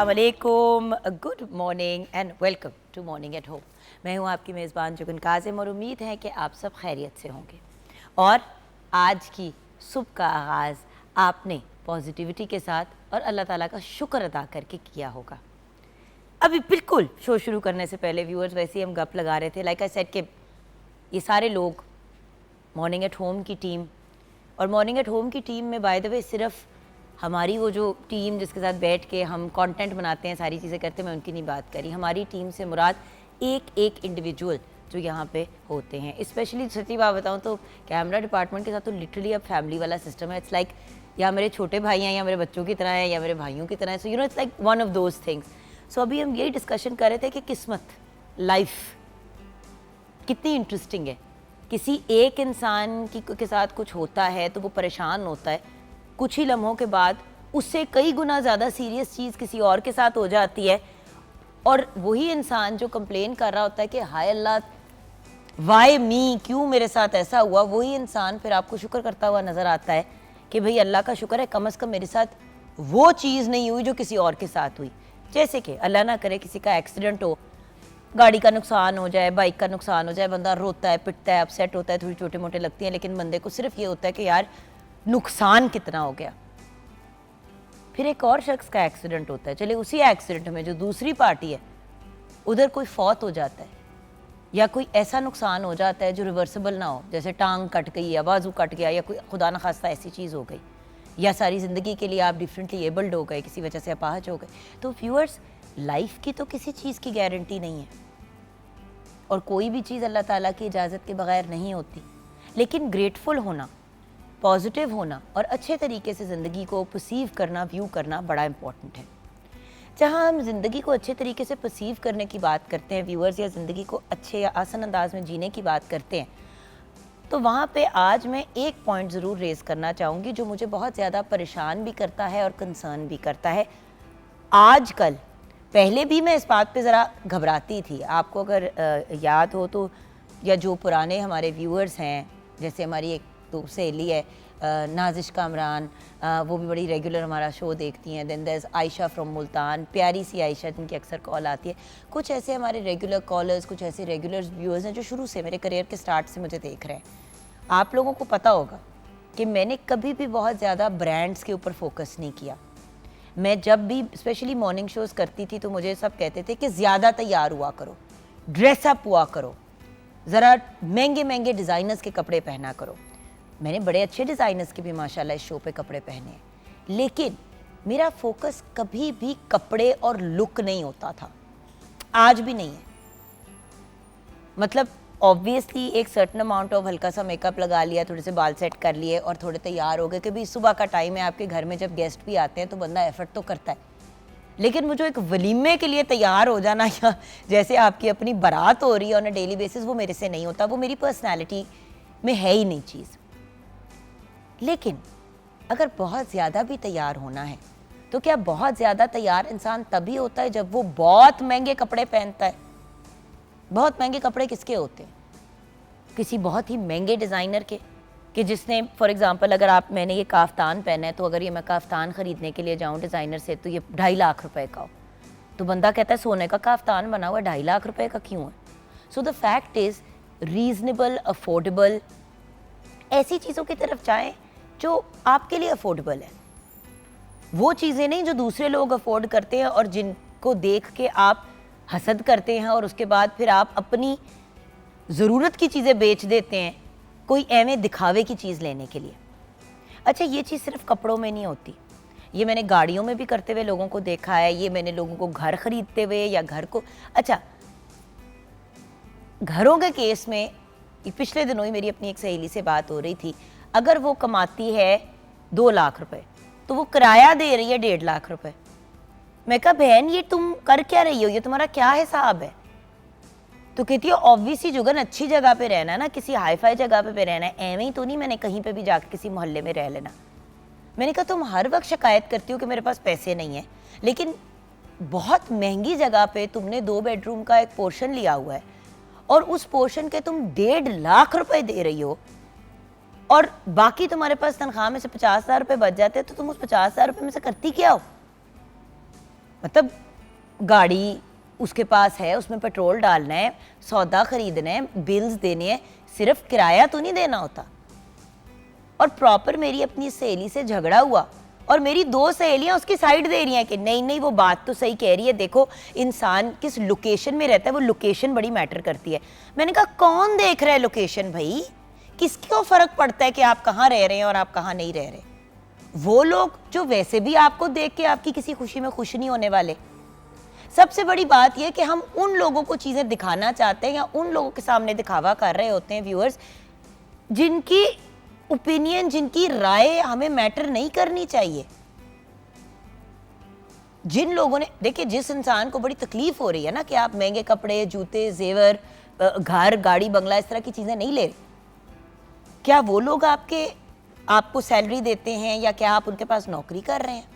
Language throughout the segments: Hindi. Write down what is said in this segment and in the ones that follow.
अस्सलामुअलैकुम, good morning and welcome to morning at home. मैं हूँ आपकी मेज़बान जुगन काजिम और उम्मीद है कि आप सब खैरियत से होंगे। और आज की सुबह का आगाज़ आपने पॉजिटिविटी के साथ और अल्लाह ताला का शुक्र अदा करके किया होगा। अभी बिल्कुल शो शुरू करने से पहले व्यूअर्स वैसे ही हम गप लगा रहे थे, लाइक आई सेड कि ये सारे लोग मॉर्निंग एट होम की टीम, और मॉर्निंग एट होम की टीम में बाय द वे सिर्फ हमारी वो जो टीम जिसके साथ बैठ के हम कंटेंट बनाते हैं, सारी चीज़ें करते हैं, मैं उनकी नहीं बात करी। हमारी टीम से मुराद एक एक इंडिविजुअल जो यहाँ पे होते हैं। स्पेशली सच्ची बात बताऊँ तो कैमरा डिपार्टमेंट के साथ तो लिटरली अब फैमिली वाला सिस्टम है। इट्स लाइक या मेरे छोटे भाई हैं या मेरे बच्चों की तरह हैं या मेरे भाइयों की तरह है। So you know it's like one of those things. So अभी हम यही डिस्कशन कर रहे थे कि किस्मत, लाइफ कितनी इंटरेस्टिंग है। किसी एक इंसान के साथ कुछ होता है तो वो परेशान होता है, कुछ ही लम्हों के बाद उससे कई गुना ज़्यादा सीरियस चीज़ किसी और के साथ हो जाती है, और वही इंसान जो कंप्लेन कर रहा होता है कि हाय अल्लाह वाई मी, क्यों मेरे साथ ऐसा हुआ, वही इंसान फिर आपको शुक्र करता हुआ नज़र आता है कि भाई अल्लाह का शुक्र है कम से कम मेरे साथ वो चीज़ नहीं हुई जो किसी और के साथ हुई। जैसे कि अल्लाह ना करे किसी का एक्सीडेंट हो, गाड़ी का नुकसान हो जाए, बाइक का नुकसान हो जाए, बंदा रोता है, पिटता है, अपसेट होता है, थोड़ी छोटे मोटे लगती हैं, लेकिन बंदे को सिर्फ ये होता है कि यार नुकसान कितना हो गया। फिर एक और शख्स का एक्सीडेंट होता है, चले उसी एक्सीडेंट में जो दूसरी पार्टी है उधर कोई फौत हो जाता है या कोई ऐसा नुकसान हो जाता है जो रिवर्सिबल ना हो, जैसे टांग कट गई या बाजू कट गया या कोई खुदा न खास्ता ऐसी चीज़ हो गई, या सारी ज़िंदगी के लिए आप डिफरेंटली एबल्ड हो गए, किसी वजह से अपाहज हो गए। तो व्यूअर्स, लाइफ की तो किसी चीज़ की गारंटी नहीं है और कोई भी चीज़ अल्लाह ताला की इजाज़त के बगैर नहीं होती, लेकिन ग्रेटफुल होना, पॉजिटिव होना और अच्छे तरीके से ज़िंदगी को परसीव करना, व्यू करना बड़ा इम्पॉर्टेंट है। जहाँ हम ज़िंदगी को अच्छे तरीके से परसीव करने की बात करते हैं व्यूअर्स, या ज़िंदगी को अच्छे या आसान अंदाज में जीने की बात करते हैं, तो वहाँ पे आज मैं एक पॉइंट ज़रूर रेज़ करना चाहूँगी जो मुझे बहुत ज़्यादा परेशान भी करता है और कंसर्न भी करता है आजकल। पहले भी मैं इस बात पे ज़रा घबराती थी, आपको अगर याद हो तो, या जो पुराने हमारे व्यूअर्स हैं, जैसे हमारी एक तो सहेली है नाजिश कामरान, वो भी बड़ी रेगुलर हमारा शो देखती हैं। Then there Ayesha from Multan, प्यारी सी आयशा जिनकी अक्सर कॉल आती है। कुछ ऐसे हमारे रेगुलर कॉलर्स, कुछ ऐसे रेगुलर व्यूअर्स हैं जो शुरू से मेरे करियर के स्टार्ट से मुझे देख रहे हैं। आप लोगों को पता होगा कि मैंने कभी भी बहुत ज़्यादा ब्रांड्स के ऊपर फोकस नहीं किया। मैं जब भी स्पेशली मॉर्निंग शोज़ करती थी तो मुझे सब कहते थे कि ज़्यादा तैयार हुआ करो, ड्रेसअप हुआ करो, ज़रा महंगे महंगे डिज़ाइनर्स के कपड़े पहना करो। मैंने बड़े अच्छे डिज़ाइनर्स के भी माशाल्लाह इस शो पे कपड़े पहने हैं, लेकिन मेरा फोकस कभी भी कपड़े और लुक नहीं होता था, आज भी नहीं है। मतलब ऑब्वियसली एक सर्टन अमाउंट ऑफ हल्का सा मेकअप लगा लिया, थोड़े से बाल सेट कर लिए और थोड़े तैयार हो गए कि भाई सुबह का टाइम है, आपके घर में जब गेस्ट भी आते हैं तो बंदा एफर्ट तो करता है। लेकिन मुझे एक वलीमे के लिए तैयार हो जाना या जैसे आपकी अपनी बारात हो रही है ऑन अ डेली बेसिस, वो मेरे से नहीं होता, वो मेरी पर्सनैलिटी में है ही नहीं चीज़। लेकिन अगर बहुत ज़्यादा भी तैयार होना है तो क्या बहुत ज़्यादा तैयार इंसान तभी होता है जब वो बहुत महंगे कपड़े पहनता है। बहुत महंगे कपड़े किसके होते हैं? किसी बहुत ही महंगे डिज़ाइनर के, कि जिसने फॉर एग्ज़ाम्पल अगर मैंने ये काफ्तान पहना है तो अगर ये मैं काफ्तान ख़रीदने के लिए जाऊँ डिज़ाइनर से तो ये 2.5 लाख रुपए का हो, तो बंदा कहता है सोने का काफ्तान बना हुआ 2.5 लाख रुपए का क्यों है? So the fact is reasonable, affordable, ऐसी चीज़ों की तरफ जाएँ जो आपके लिए अफोर्डेबल है। वो चीज़ें नहीं जो दूसरे लोग अफोर्ड करते हैं और जिनको देख के आप हसद करते हैं और उसके बाद फिर आप अपनी ज़रूरत की चीज़ें बेच देते हैं कोई एवं दिखावे की चीज़ लेने के लिए। अच्छा, ये चीज़ सिर्फ कपड़ों में नहीं होती, ये मैंने गाड़ियों में भी करते हुए लोगों को देखा है, ये मैंने लोगों को घर ख़रीदते हुए या घर को, अच्छा घरों के केस में पिछले दिनों ही मेरी अपनी एक सहेली से बात हो रही थी, अगर वो कमाती है 2 लाख रुपए तो वो किराया दे रही है 1.5 लाख रुपए। मैं कहा बहन ये तुम कर क्या रही हो, ये तुम्हारा क्या हिसाब है? तो कहती है ऑब्वियसली जुगन अच्छी जगह पे रहना है ना, किसी हाई फाई जगह पे रहना है, एवं ही तो नहीं मैंने कहीं पे भी जाकर किसी मोहल्ले में रह लेना। मैंने कहा तुम हर वक्त शिकायत करती हो कि मेरे पास पैसे नहीं है, लेकिन बहुत महंगी जगह पे तुमने 2 बेडरूम का एक पोर्शन लिया हुआ है और उस पोर्शन के तुम 1.5 लाख रुपए दे रही हो और बाकी तुम्हारे पास तनख्वाह में से 50,000 रुपये बच जाते हैं, तो तुम उस 50,000 रुपये में से करती क्या हो? मतलब गाड़ी उसके पास है, उसमें पेट्रोल डालना है, सौदा खरीदना है, बिल्स देने हैं, सिर्फ किराया तो नहीं देना होता। और प्रॉपर मेरी अपनी सहेली से झगड़ा हुआ और मेरी 2 सहेलियां उसकी साइड दे रही हैं कि नहीं नहीं वो बात तो सही कह रही है, देखो इंसान किस लोकेशन में रहता है, वो लोकेशन बड़ी मैटर करती है। मैंने कहा कौन देख रहा है लोकेशन भाई, किसको फर्क पड़ता है कि आप कहाँ रह रहे हैं और आप कहाँ नहीं रह रहे। वो लोग जो वैसे भी आपको देख के आपकी किसी खुशी में खुश नहीं होने वाले। सबसे बड़ी बात यह कि हम उन लोगों को चीज़ें दिखाना चाहते हैं या उन लोगों के सामने दिखावा कर रहे होते हैं व्यूअर्स, जिनकी ओपिनियन, जिनकी राय हमें मैटर नहीं करनी चाहिए। जिन लोगों ने, देखिए जिस इंसान को बड़ी तकलीफ हो रही है ना कि आप महंगे कपड़े, जूते, जेवर, घर, गाड़ी, बंगला, इस तरह की चीज़ें नहीं ले रहे, क्या वो लोग आपको सैलरी देते हैं या क्या आप उनके पास नौकरी कर रहे हैं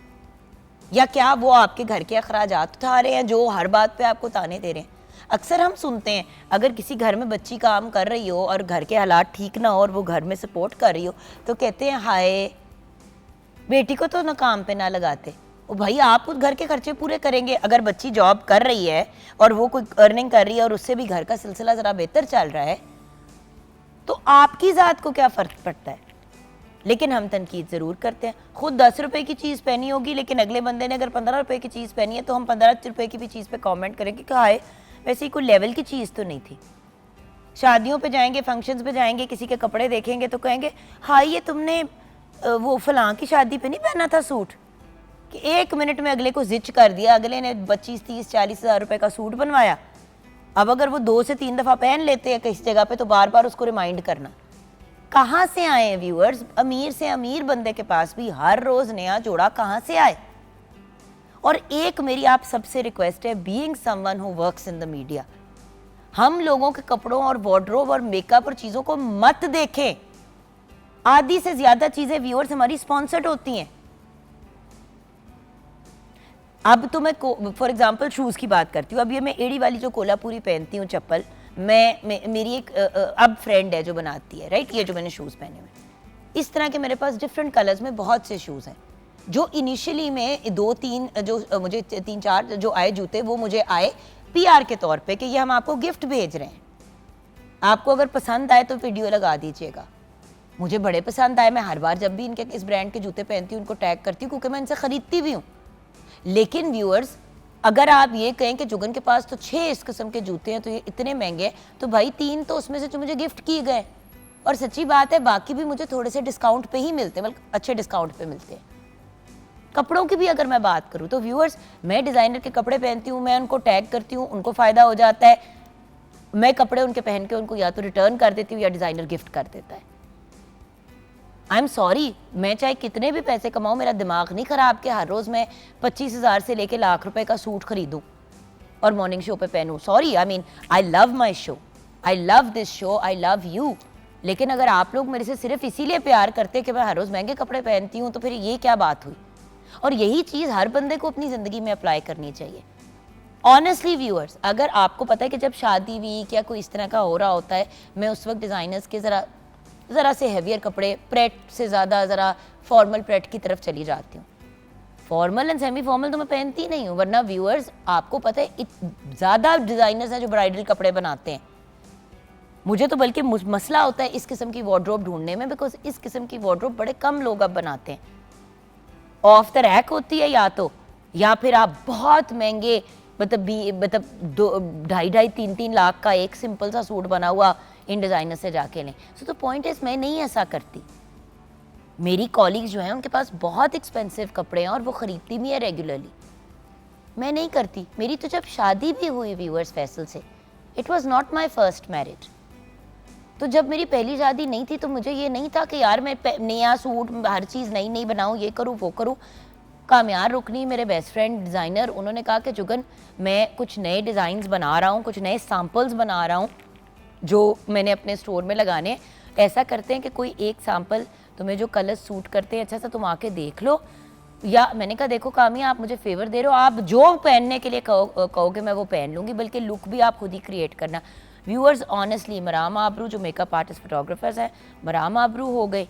या क्या वो आपके घर के अखराजात उठा रहे हैं जो हर बात पे आपको ताने दे रहे हैं। अक्सर हम सुनते हैं अगर किसी घर में बच्ची काम कर रही हो और घर के हालात ठीक ना हो और वो घर में सपोर्ट कर रही हो तो कहते हैं हाय बेटी को तो ना काम पे ना लगाते। ओ भाई आप उस घर के खर्चे पूरे करेंगे। अगर बच्ची जॉब कर रही है और वो कोई अर्निंग कर रही है और उससे भी घर का सिलसिला ज़रा बेहतर चल रहा है तो आपकी ज़ात को क्या फ़र्क पड़ता है। लेकिन हम तनकीद ज़रूर करते हैं। खुद 10 रुपए की चीज़ पहनी होगी लेकिन अगले बंदे ने अगर 15 रुपए की चीज़ पहनी है तो हम 15 रुपए की भी चीज़ पे कमेंट करेंगे कि हाय वैसे ही कोई लेवल की चीज़ तो नहीं थी। शादियों पे जाएंगे, फंक्शंस पे जाएंगे, किसी के कपड़े देखेंगे तो कहेंगे हाय ये तुमने वो फलां की शादी पे नहीं पहना था सूट, कि 1 मिनट में अगले को जिच कर दिया, अगले ने 25, 30, 40 हज़ार रुपए का सूट बनवाया। अब अगर वो 2 से 3 दफ़ा पहन लेते हैं किसी जगह पे तो बार बार उसको रिमाइंड करना। कहाँ से आए हैं व्यूअर्स, अमीर से अमीर बंदे के पास भी हर रोज नया जोड़ा कहाँ से आए। और एक मेरी आप सबसे रिक्वेस्ट है, being someone who works in the media, हम लोगों के कपड़ों और वार्डरोब और मेकअप और चीजों को मत देखें। आधी से ज्यादा चीजें व्यूअर्स हमारी स्पॉन्सर्ड होती हैं। अब तो मैं फॉर एग्जाम्पल शूज की बात करती हूँ। अब ये मैं एड़ी वाली जो कोल्हापुरी पहनती हूँ चप्पल, मेरी एक अब फ्रेंड है जो बनाती है, राइट, ये जो मैंने शूज़ पहने हुए, इस तरह के मेरे पास डिफरेंट कलर्स में बहुत से शूज़ हैं जो इनिशियली में 2-3 जो मुझे 3-4 जो आए जूते वो मुझे आए पीआर के तौर पे कि ये हम आपको गिफ्ट भेज रहे हैं, आपको अगर पसंद आए तो वीडियो लगा दीजिएगा। मुझे बड़े पसंद आए, मैं हर बार जब भी इनके इस ब्रांड के जूते पहनती हूँ उनको टैग करती हूँ क्योंकि मैं इनसे ख़रीदती भी हूँ। लेकिन व्यूअर्स अगर आप ये कहें कि जुगन के पास तो 6 इस किस्म के जूते हैं तो ये इतने महंगे हैं, तो भाई 3 तो उसमें से जो मुझे गिफ्ट किए गए, और सच्ची बात है बाकी भी मुझे थोड़े से डिस्काउंट पे ही मिलते हैं, बल्कि अच्छे डिस्काउंट पे मिलते हैं। कपड़ों की भी अगर मैं बात करूँ तो व्यूअर्स मैं डिज़ाइनर के कपड़े पहनती हूँ, मैं उनको टैग करती हूँ, उनको फ़ायदा हो जाता है, मैं कपड़े उनके पहन के उनको या तो रिटर्न कर देती हूँ या डिज़ाइनर गिफ्ट कर देता है। आई एम सॉरी, मैं चाहे कितने भी पैसे कमाऊँ, मेरा दिमाग नहीं ख़राब कि हर रोज़ मैं 25,000 से लेके लाख रुपए का सूट खरीदूँ और मॉर्निंग शो पे पहनूँ। Sorry, I mean I love my show, I love this show, I love you. लेकिन अगर आप लोग मेरे से सिर्फ इसीलिए प्यार करते कि मैं हर रोज़ महंगे कपड़े पहनती हूँ तो फिर ये क्या बात हुई। और यही चीज़ हर बंदे को अपनी ज़िंदगी में अप्लाई करनी चाहिए। ऑनेस्टली व्यूअर्स, अगर आपको पता है कि जब शादी वीक या कोई इस तरह का हो रहा होता है, मैं उस वक्त डिज़ाइनर्स के ज़रा से हैवियर कपड़े, प्रेट से ज़्यादा ज़रा फॉर्मल प्रेट की तरफ चली जाती हूँ। फॉर्मल एंड सेमी फॉर्मल तो मैं पहनती नहीं हूँ, वरना व्यूअर्स आपको पता है ज़्यादा डिज़ाइनर्स हैं जो ब्राइडल कपड़े बनाते हैं। मुझे तो बल्कि मसला होता है इस किस्म की वार्डरोब ढूंढने में, बिकॉज इस किस्म की वार्डरोब बड़े कम लोग अब बनाते हैं। ऑफ द रैक होती है या फिर आप बहुत महंगे मतलब 2.5-3 लाख का एक सिंपल सा सूट बना हुआ इन डिज़ाइनर से जाके लें। सो द पॉइंट इज मैं नहीं ऐसा करती। मेरी कॉलीग्स जो हैं उनके पास बहुत एक्सपेंसिव कपड़े हैं और वो ख़रीदती भी है रेगुलरली, मैं नहीं करती। मेरी तो जब शादी भी हुई व्यूअर्स फैसल से, it was not my first marriage. तो जब मेरी पहली शादी नहीं थी तो मुझे ये नहीं था कि यार मैं नया सूट हर चीज़ नई नई बनाऊँ, ये करूँ वो करूँ। कामयार रुकनी मेरे बेस्ट फ्रेंड डिज़ाइनर, उन्होंने कहा कि जुगन मैं कुछ नए डिज़ाइंस बना रहा हूँ, कुछ नए सैम्पल्स बना रहा हूँ जो मैंने अपने स्टोर में लगाने। ऐसा करते हैं कि कोई एक सैम्पल तुम्हें जो कलर सूट करते हैं अच्छा सा तुम आके देख लो। या मैंने कहा देखो कामिया, आप मुझे फेवर दे रहे हो, आप जो पहनने के लिए कहोगे मैं वो पहन लूँगी, बल्कि लुक भी आप खुद ही क्रिएट करना। व्यूअर्स ऑनेस्टली मराम आबरू जो मेकअप आर्टिस्ट फोटोग्राफर्स हैं, मराम आबरू हो गए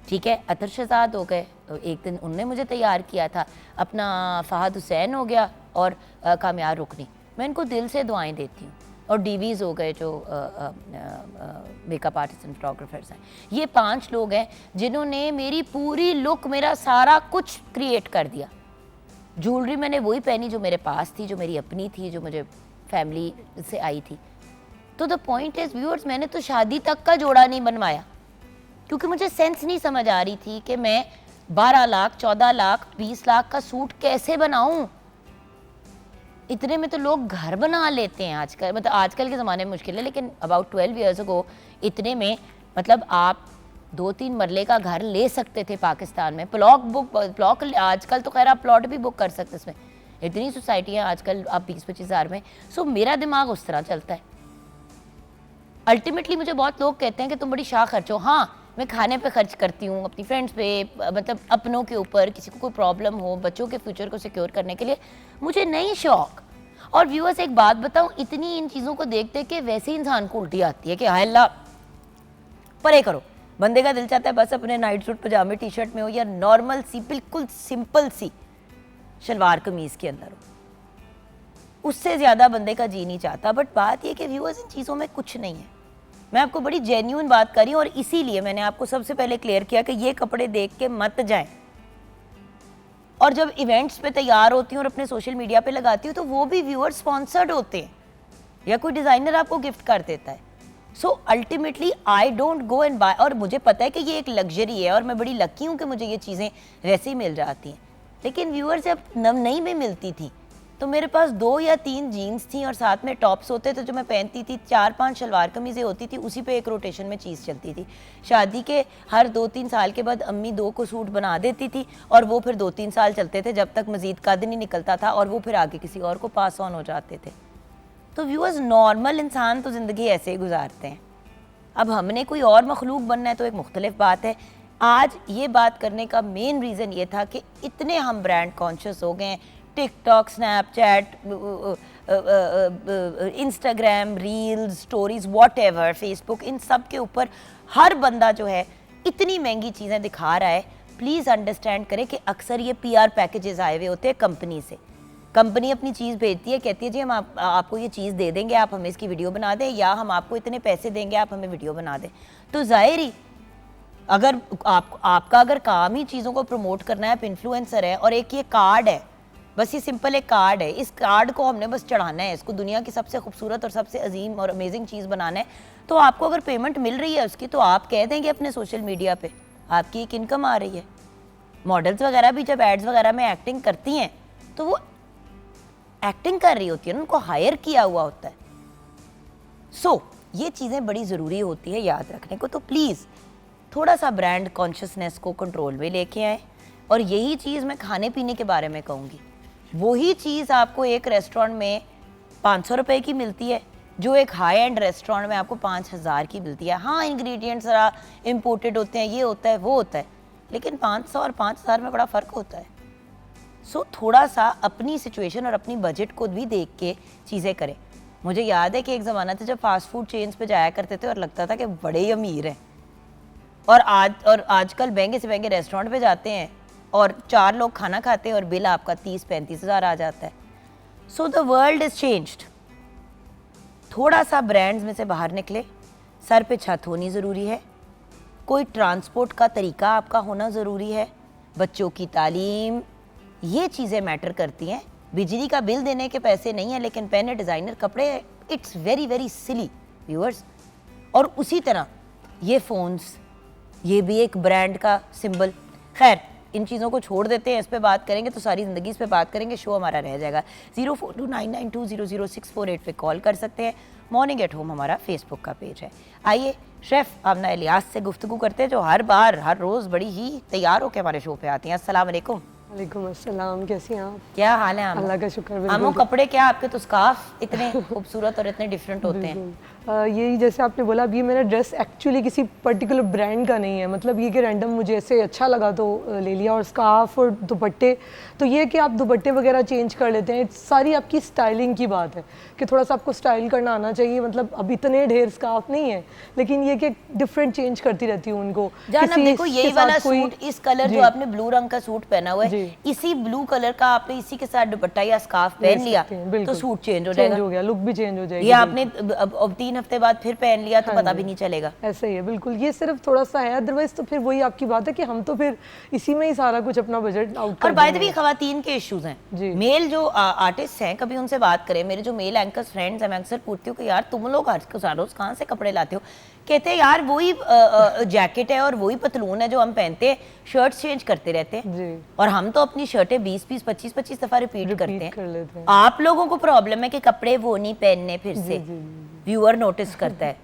ठीक है, अतर शहजाद हो गए, एक दिन उनने मुझे तैयार किया था, अपना फ़हद हुसैन हो गया और कामयार रुकनी। मैं इनको दिल से दुआएं देती हूँ। और डीवीज़ हो गए जो मेकअप आर्टिस्ट एंड फोटोग्राफर्स हैं। ये 5 लोग हैं जिन्होंने मेरी पूरी लुक, मेरा सारा कुछ क्रिएट कर दिया। ज्वेलरी मैंने वही पहनी जो मेरे पास थी, जो मेरी अपनी थी, जो मुझे फैमिली से आई थी। तो द पॉइंट इज़ व्यूअर्स, मैंने तो शादी तक का जोड़ा नहीं बनवाया क्योंकि मुझे सेंस नहीं समझ आ रही थी कि मैं 12 लाख, 14 लाख, 20 लाख का सूट कैसे बनाऊं। इतने में तो लोग घर बना लेते हैं आजकल, मतलब आजकल के ज़माने में मुश्किल है, लेकिन अबाउट 12 ईयर्स अगो इतने में मतलब आप 2-3 मरले का घर ले सकते थे पाकिस्तान में। प्लॉट आजकल तो खैर आप प्लॉट भी बुक कर सकते, इसमें इतनी सोसाइटियाँ आजकल आप 20-25 हज़ार में। सो मेरा दिमाग उस तरह चलता है। अल्टीमेटली मुझे बहुत लोग कहते हैं कि तुम बड़ी शाह खर्च हो। हाँ, मैं खाने पे खर्च करती हूँ, अपनी फ्रेंड्स पे, मतलब अपनों के ऊपर, किसी को कोई प्रॉब्लम हो, बच्चों के फ्यूचर को सिक्योर करने के लिए मुझे नहीं शौक। और व्यूअर्स एक बात बताऊँ, इतनी इन चीज़ों को देख देख के वैसे ही इंसान को उल्टी आती है कि हाय अल्लाह परे करो। बंदे का दिल चाहता है बस अपने नाइट सूट पजामे टी शर्ट में हो या नॉर्मल सी बिल्कुल सिंपल सी शलवार कमीज़ के अंदर हो, उससे ज़्यादा बंदे का जी नहीं चाहता। बट बात यह कि व्यूअर्स इन चीज़ों में कुछ नहीं है। मैं आपको बड़ी जेन्युइन बात करी और इसीलिए मैंने आपको सबसे पहले क्लियर किया कि ये कपड़े देख के मत जाएं। और जब इवेंट्स पे तैयार होती हूँ और अपने सोशल मीडिया पे लगाती हूँ तो वो भी व्यूअर स्पॉन्सर्ड होते हैं या कोई डिज़ाइनर आपको गिफ्ट कर देता है। So ultimately I don't go and buy. और मुझे पता है कि ये एक लग्जरी है और मैं बड़ी लकी हूँ कि मुझे ये चीज़ें वैसे ही मिल जाती हैं। लेकिन व्यूअर जब नई में मिलती थी तो मेरे पास 2 या 3 जीन्स थी और साथ में टॉप्स होते थे जो मैं पहनती थी, 4-5 शलवार कमीज़ें होती थी, उसी पे एक रोटेशन में चीज़ चलती थी। शादी के हर 2-3 साल के बाद अम्मी 2 को सूट बना देती थी और वो फिर 2-3 साल चलते थे जब तक मज़ीद कद नहीं निकलता था और वो फिर आगे किसी और को पास ऑन हो जाते थे। तो व्यूअर्स नॉर्मल इंसान तो ज़िंदगी ऐसे ही गुजारते हैं। अब हमने कोई और मखलूक बनना है तो एक मुख्तलिफ बात है। आज ये बात करने का मेन रीज़न ये था कि इतने हम ब्रांड कॉन्शियस हो गए हैं। TikTok, Snapchat, Instagram, reels, stories, whatever, Facebook, इन सब के ऊपर हर बंदा जो है इतनी महंगी चीज़ें दिखा रहा है। प्लीज़ अंडरस्टैंड करें कि अक्सर ये पीआर पैकेजेस आए हुए होते हैं कंपनी से। कंपनी अपनी चीज़ भेजती है, कहती है जी हम आपको ये चीज़ दे देंगे, आप हमें इसकी वीडियो बना दें, या हम आपको इतने पैसे देंगे, आप हमें वीडियो बना दें। तो ज़ाहिर ही अगर आपका अगर काम ही चीज़ों को प्रमोट करना है, आप इन्फ्लुएंसर है और एक ये कार्ड है, बस ये सिंपल एक कार्ड है, इस कार्ड को हमने बस चढ़ाना है, इसको दुनिया की सबसे खूबसूरत और सबसे अजीम और अमेजिंग चीज़ बनाना है। तो आपको अगर पेमेंट मिल रही है उसकी तो आप कह देंगे अपने सोशल मीडिया पे, आपकी एक इनकम आ रही है। मॉडल्स वगैरह भी जब एड्स वगैरह में एक्टिंग करती हैं तो वो एक्टिंग कर रही होती है, उनको हायर किया हुआ होता है। सो ये चीज़ें बड़ी ज़रूरी होती है याद रखने को। तो प्लीज़ थोड़ा सा ब्रांड कॉन्शियसनेस को कंट्रोल में लेके आए। और यही चीज़ मैं खाने पीने के बारे में कहूँगी। वही चीज़ आपको एक रेस्टोरेंट में 500 रुपये की मिलती है जो एक हाई एंड रेस्टोरेंट में आपको 5000 की मिलती है। हाँ, इंग्रेडिएंट्स ज़रा इम्पोर्टेड होते हैं, ये होता है वो होता है, लेकिन 500 और 5000 में बड़ा फ़र्क होता है। सो थोड़ा सा अपनी सिचुएशन और अपनी बजट को भी देख के चीज़ें करें। मुझे याद है कि एक ज़माना था जब फास्ट फूड चेन्स पे जाया करते थे और लगता था कि बड़े ही अमीर हैं, और आजकल महंगे से महंगे रेस्टोरेंट पे जाते हैं और 4 लोग खाना खाते हैं और बिल आपका 30-35 हज़ार आ जाता है। So the world is changed. थोड़ा सा ब्रांड्स में से बाहर निकले, सर पे छत होनी ज़रूरी है, कोई ट्रांसपोर्ट का तरीका आपका होना ज़रूरी है, बच्चों की तालीम, ये चीज़ें मैटर करती हैं। बिजली का बिल देने के पैसे नहीं है लेकिन पहने डिज़ाइनर कपड़े, it's very very silly viewers. और उसी तरह ये फ़ोन्स, ये भी एक ब्रांड का सिंबल। खैर इन चीज़ों को छोड़ देते हैं, इस पे बात करेंगे तो सारी ज़िंदगी इस पे बात करेंगे, शो हमारा रह जाएगा। 042992000648 पे कॉल कर सकते हैं। मॉर्निंग एट होम हमारा फेसबुक का पेज है। आइए शेफ़ आमना इलियास से गुफ्तगू करते हैं जो हर बार हर रोज़ बड़ी ही तैयार होकर हमारे शो पे आती हैं। अस्सलाम वालेकुम। वालेकुम अस्सलाम, कैसी हैं आप? क्या हाल है आमो? अल्लाह का शुक्र। आमो, कपड़े क्या आपके तो स्कार्फ इतने खूबसूरत और इतने डिफरेंट होते हैं। यही जैसे आपने बोला, अभी मेरा ड्रेस एक्चुअली किसी पर्टिकुलर ब्रांड का नहीं है, मतलब ये कि रैंडम मुझे ऐसे अच्छा लगा तो ले लिया। और स्कार्फ और दुपट्टे, तो ये कि आप दुपट्टे वगैरह चेंज कर लेते हैं, सारी आपकी स्टाइलिंग की बात है कि थोड़ा सा आपको स्टाइल करना आना चाहिए। मतलब अब इतने ढेर स्कार्फ नहीं है, लेकिन ये कि डिफरेंट चेंज करती रहती हूँ उनको। जान, अब देखो यही वाला सूट, इस कलर जो आपने ब्लू रंग का सूट पहना हुआ है, इसी ब्लू कलर का आपने इसी के साथ दुपट्टा या स्कार्फ पहन लिया तो सूट चेंज हो जाएगा, चेंज हो गया, लुक भी चेंज हो जाएगी। ये आपने अब 3 हफ्ते बाद फिर पहन लिया तो पता भी नहीं चलेगा। ऐसा ही है बिल्कुल, ये सिर्फ थोड़ा सा है, अदरवाइज तो फिर वही आपकी बात है कि हम तो फिर इसी में ही सारा कुछ अपना बजट आउट। और बाय द वे खवातीन के इश्यूज हैं, मेल जो आर्टिस्ट हैं, कभी उनसे बात करें, मेरे जो मेल एंकर्स फ्रेंड्स हैं, मैं अक्सर पूछती हूँ कि यार तुम लोग आज रोज कहाँ से कपड़े लाते हो? कहते हैं यार वही जैकेट है और वही पतलून है जो हम पहनते हैं, शर्ट चेंज करते रहते हैं और हम तो अपनी शर्टें 20-20, 25-25 दफा रिपीट करते हैं। आप लोगों को प्रॉब्लम है कि कपड़े वो नहीं पहनने, फिर से व्यूअर नोटिस करता है।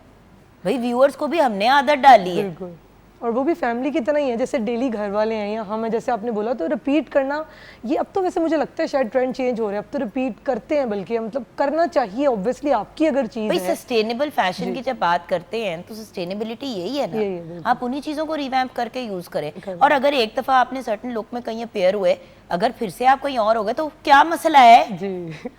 भाई व्यूअर्स को भी हमने आदत डाली है, और वो भी फैमिली की तरह ही है, जैसे डेली घर वाले हैं या हम, जैसे आपने बोला, तो रिपीट करना ये अब तो वैसे मुझे लगता है शायद ट्रेंड चेंज हो रहा है, अब तो रिपीट करते हैं, बल्कि मतलब करना चाहिए ऑब्वियसली, आपकी अगर चीज है। सस्टेनेबल फैशन की जब बात करते हैं तो सस्टेनेबिलिटी यही है ना, आप उन्हीं चीजों को रिवैम्प करके यूज करें। और अगर एक दफा आपने सर्टेन लुक में कहीं पेयर हुए, अगर फिर से आप कहीं और हो गए तो क्या मसला है जी?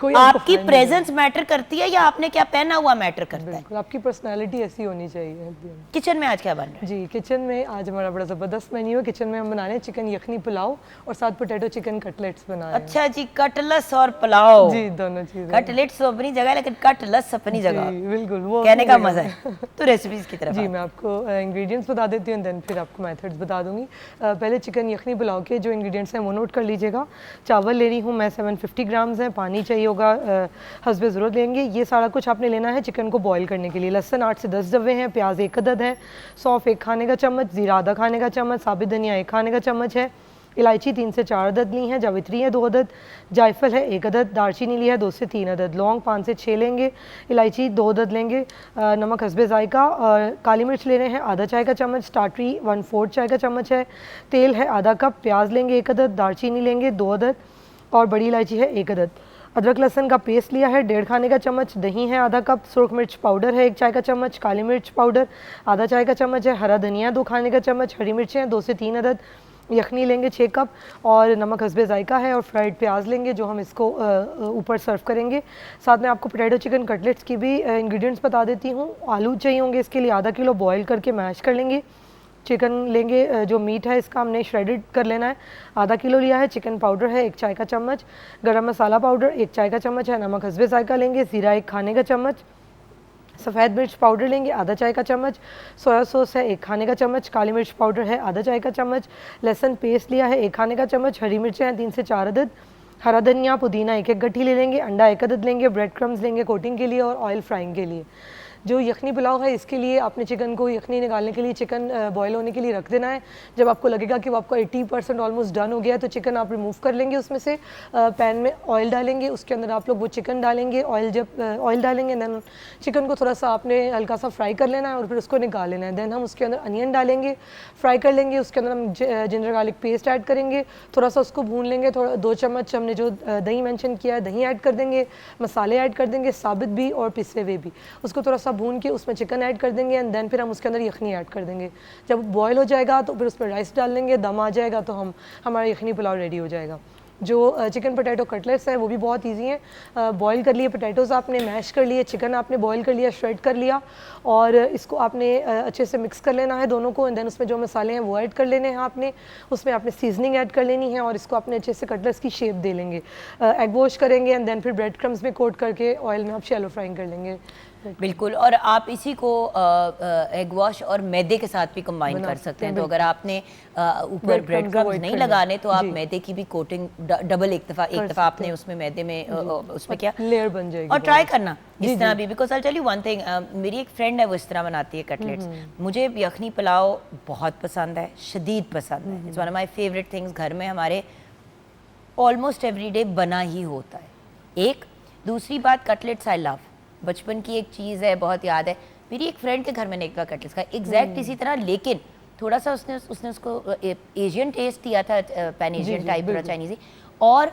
कोई आपकी प्रेजेंस मैटर करती है या आपने क्या पहना हुआ मैटर करता है? आपकी पर्सनालिटी ऐसी होनी चाहिए। किचन में आज क्या बन रहा है? जी, किचन में आज हमारा बड़ा जबरदस्त मेन्यू है। किचन में हम बना रहे हैं चिकन यखनी पुलाव और साथ पोटैटो चिकन कटलेट्स बना रहे हैं। अच्छा जी, कटलेट्स और पुलाव, जी दोनों चीजें। कटलेट्स अपनी जगह लेकिन कटलेट्स अपनी जगह, बिल्कुल वो कहने का मजा है। तो रेसिपीज की तरफ जी मैं आपको इंग्रेडिएंट्स बता देती हूँ, देन फिर आपको मेथड्स बता दूंगी। पहले चिकन यखनी पुलाव के जो इंग्रेडिएंट्स हैं वो नोट कर लीजिएगा। चावल ले रही हूँ मैं 750 ग्राम्स हैं, पानी चाहिए होगा हस्बे ज़रूरत लेंगे। ये सारा कुछ आपने लेना है चिकन को बॉईल करने के लिए। लहसुन 8 से 10 डब्बे हैं, प्याज 1 अदद है, सौंफ 1 खाने का चम्मच, जीरा आधा खाने का चम्मच, साबित धनिया 1 खाने का चम्मच है, इलायची 3 से 4 अदद ली है, जावित्री है 2 अदद, जायफल है 1 अदद, दालचीनी ली है 2 से 3 अदद, लौंग 5 से 6 लेंगे, इलायची 2 अदद लेंगे, नमक हस्बे जायका, और काली मिर्च ले रहे हैं आधा चाय का चम्मच, टाटरी 1/4 चाय का चम्मच है, तेल है आधा कप, प्याज लेंगे 1 अदद, दालचीनी लेंगे 2 अदद और बड़ी इलायची है 1 अदद, अदरक लहसुन का पेस्ट लिया है 1.5 खाने का चम्मच, दही है आधा कप, सुरख मिर्च पाउडर है 1 चाय का चम्मच, काली मिर्च पाउडर आधा चाय का चम्मच है, हरा धनिया 2 खाने का चम्मच, हरी मिर्चें हैं 2 से 3 अदद, यखनी लेंगे 6 कप और नमक हस्बे जायका है, और फ्राइड प्याज लेंगे जो हम इसको ऊपर सर्व करेंगे। साथ में आपको पोटैटो चिकन कटलेट्स की भी इंग्रेडिएंट्स बता देती हूँ। आलू चाहिए होंगे, इसके लिए आधा किलो बॉयल करके मैश कर लेंगे। चिकन लेंगे, जो मीट है इसका हमने श्रेडेड कर लेना है, आधा किलो लिया है। चिकन पाउडर है 1 चाय का चम्मच, गरम मसाला पाउडर 1 चाय का चम्मच है, नमक हस्बे जायका लेंगे, ज़ीरा 1 खाने का चम्मच, सफ़ेद मिर्च पाउडर लेंगे आधा चाय का चम्मच, सोया सॉस है 1 खाने का चम्मच, काली मिर्च पाउडर है आधा चाय का चम्मच, लहसुन पेस्ट लिया है 1 खाने का चम्मच, हरी मिर्चें हैं 3 से 4 अदद, हरा धनिया पुदीना 1-1 गट्ठी ले लेंगे, अंडा 1 अदद लेंगे, ब्रेड क्रम्स लेंगे कोटिंग के लिए और ऑयल फ्राइंग के लिए। जो यखनी पुलाव है इसके लिए आपने चिकन को यखनी निकालने के लिए चिकन बॉयल होने के लिए रख देना है। जब आपको लगेगा कि वो आपका 80% ऑलमोस्ट डन हो गया है तो चिकन आप रिमूव कर लेंगे उसमें से, पैन में ऑयल डालेंगे, उसके अंदर आप लोग वो चिकन डालेंगे, ऑयल डालेंगे, देन चिकन को थोड़ा सा आपने हल्का सा फ्राई कर लेना है और फिर उसको निकाल लेना है। देन हम उसके अंदर अनियन डालेंगे, फ्राई कर लेंगे, उसके अंदर हम जिंजर गार्लिक पेस्ट ऐड करेंगे, थोड़ा सा उसको भून लेंगे, थोड़ा 2 चम्मच हमने जो दही मेंशन किया है दही ऐड कर देंगे, मसाले ऐड कर देंगे साबित भी और पिसे हुए भी, उसको थोड़ा सा भून के उसमें चिकन ऐड कर देंगे एंड देन फिर हम उसके अंदर यखनी ऐड कर देंगे। जब बॉयल हो जाएगा तो फिर उसमें राइस डाल देंगे, दम आ जाएगा तो हमारा यखनी पुलाव रेडी हो जाएगा। जो चिकन पोटैटो कटलेट्स हैं वो भी बहुत इजी हैं। बॉयल कर लिए पोटैटोज़ आपने, मैश कर लिए, चिकन आपने बॉयल कर लिया, श्रेड कर लिया और इसको आपने अच्छे से मिक्स कर लेना है दोनों को एंड देन उसमें जो मसाले हैं वो ऐड कर लेने हैं आपने, उसमें आपने सीजनिंग ऐड कर लेनी है और इसको आपने अच्छे से कटलेट्स की शेप दे लेंगे। एग वॉश करेंगे एंड देन फिर ब्रेड क्रम्स में कोट करके ऑयल में आप शैलो फ्राइंग कर लेंगे। बिल्कुल, और आप इसी को एग वॉश और मैदे के साथ भी कंबाइन कर सकते हैं। तो अगर आपने ऊपर ब्रेड क्रम्स नहीं लगाने तो आप मैदे की भी कोटिंग डबल एक दफ़ा आपने उसमें मैदे में उसमें क्या लेयर बन जाएगी और ट्राई करना इस तरह भी। Because I tell you one thing, मेरी एक फ्रेंड है वो इस तरह बनाती है कटलेट्स। मुझे यखनी पुलाव बहुत पसंद है, शदीद पसंद है, it's one of my favourite things. घर में हमारे ऑलमोस्ट एवरी डे बना ही होता है। एक दूसरी बात, कटलेट्स आई लव, बचपन की एक चीज़ है, बहुत याद है। मेरी एक फ्रेंड के घर में ने एक बार कटलेट्स खाया एग्जैक्ट इसी तरह, लेकिन थोड़ा सा उसने उसको एशियन टेस्ट दिया था, पैन एशियन टाइप थोड़ा चाइनीज़ी, और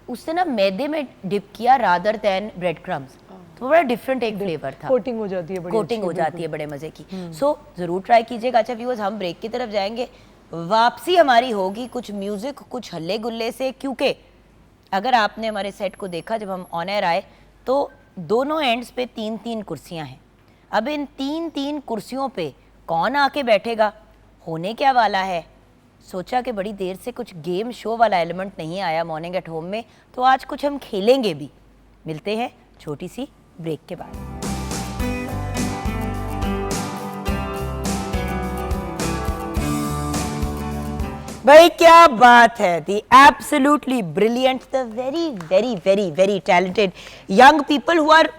उसने ना मैदे में डिप किया रादर दैन ब्रेड क्रम्स, तो बड़ा डिफरेंट एक फ्लेवर था। कोटिंग हो जाती है, कोटिंग हो जाती है बड़े मज़े की। सो ज़रूर ट्राई कीजिएगा। अच्छा व्यूअर्स, हम ब्रेक की तरफ जाएंगे, वापसी हमारी होगी कुछ म्यूज़िक, कुछ हल्ले गुल्ले से, क्योंकि अगर आपने हमारे सेट को देखा जब हम ऑन एयर आए तो दोनों एंड्स पे 3-3 कुर्सियां हैं। अब इन 3-3 कुर्सियों पे कौन आके बैठेगा, होने क्या वाला है, सोचा कि बड़ी देर से कुछ गेम शो वाला एलिमेंट नहीं आया मॉर्निंग एट होम में, तो आज कुछ हम खेलेंगे भी। मिलते हैं छोटी सी ब्रेक के बाद। भाई क्या बात है, the absolutely brilliant, the very very very very talented young people who are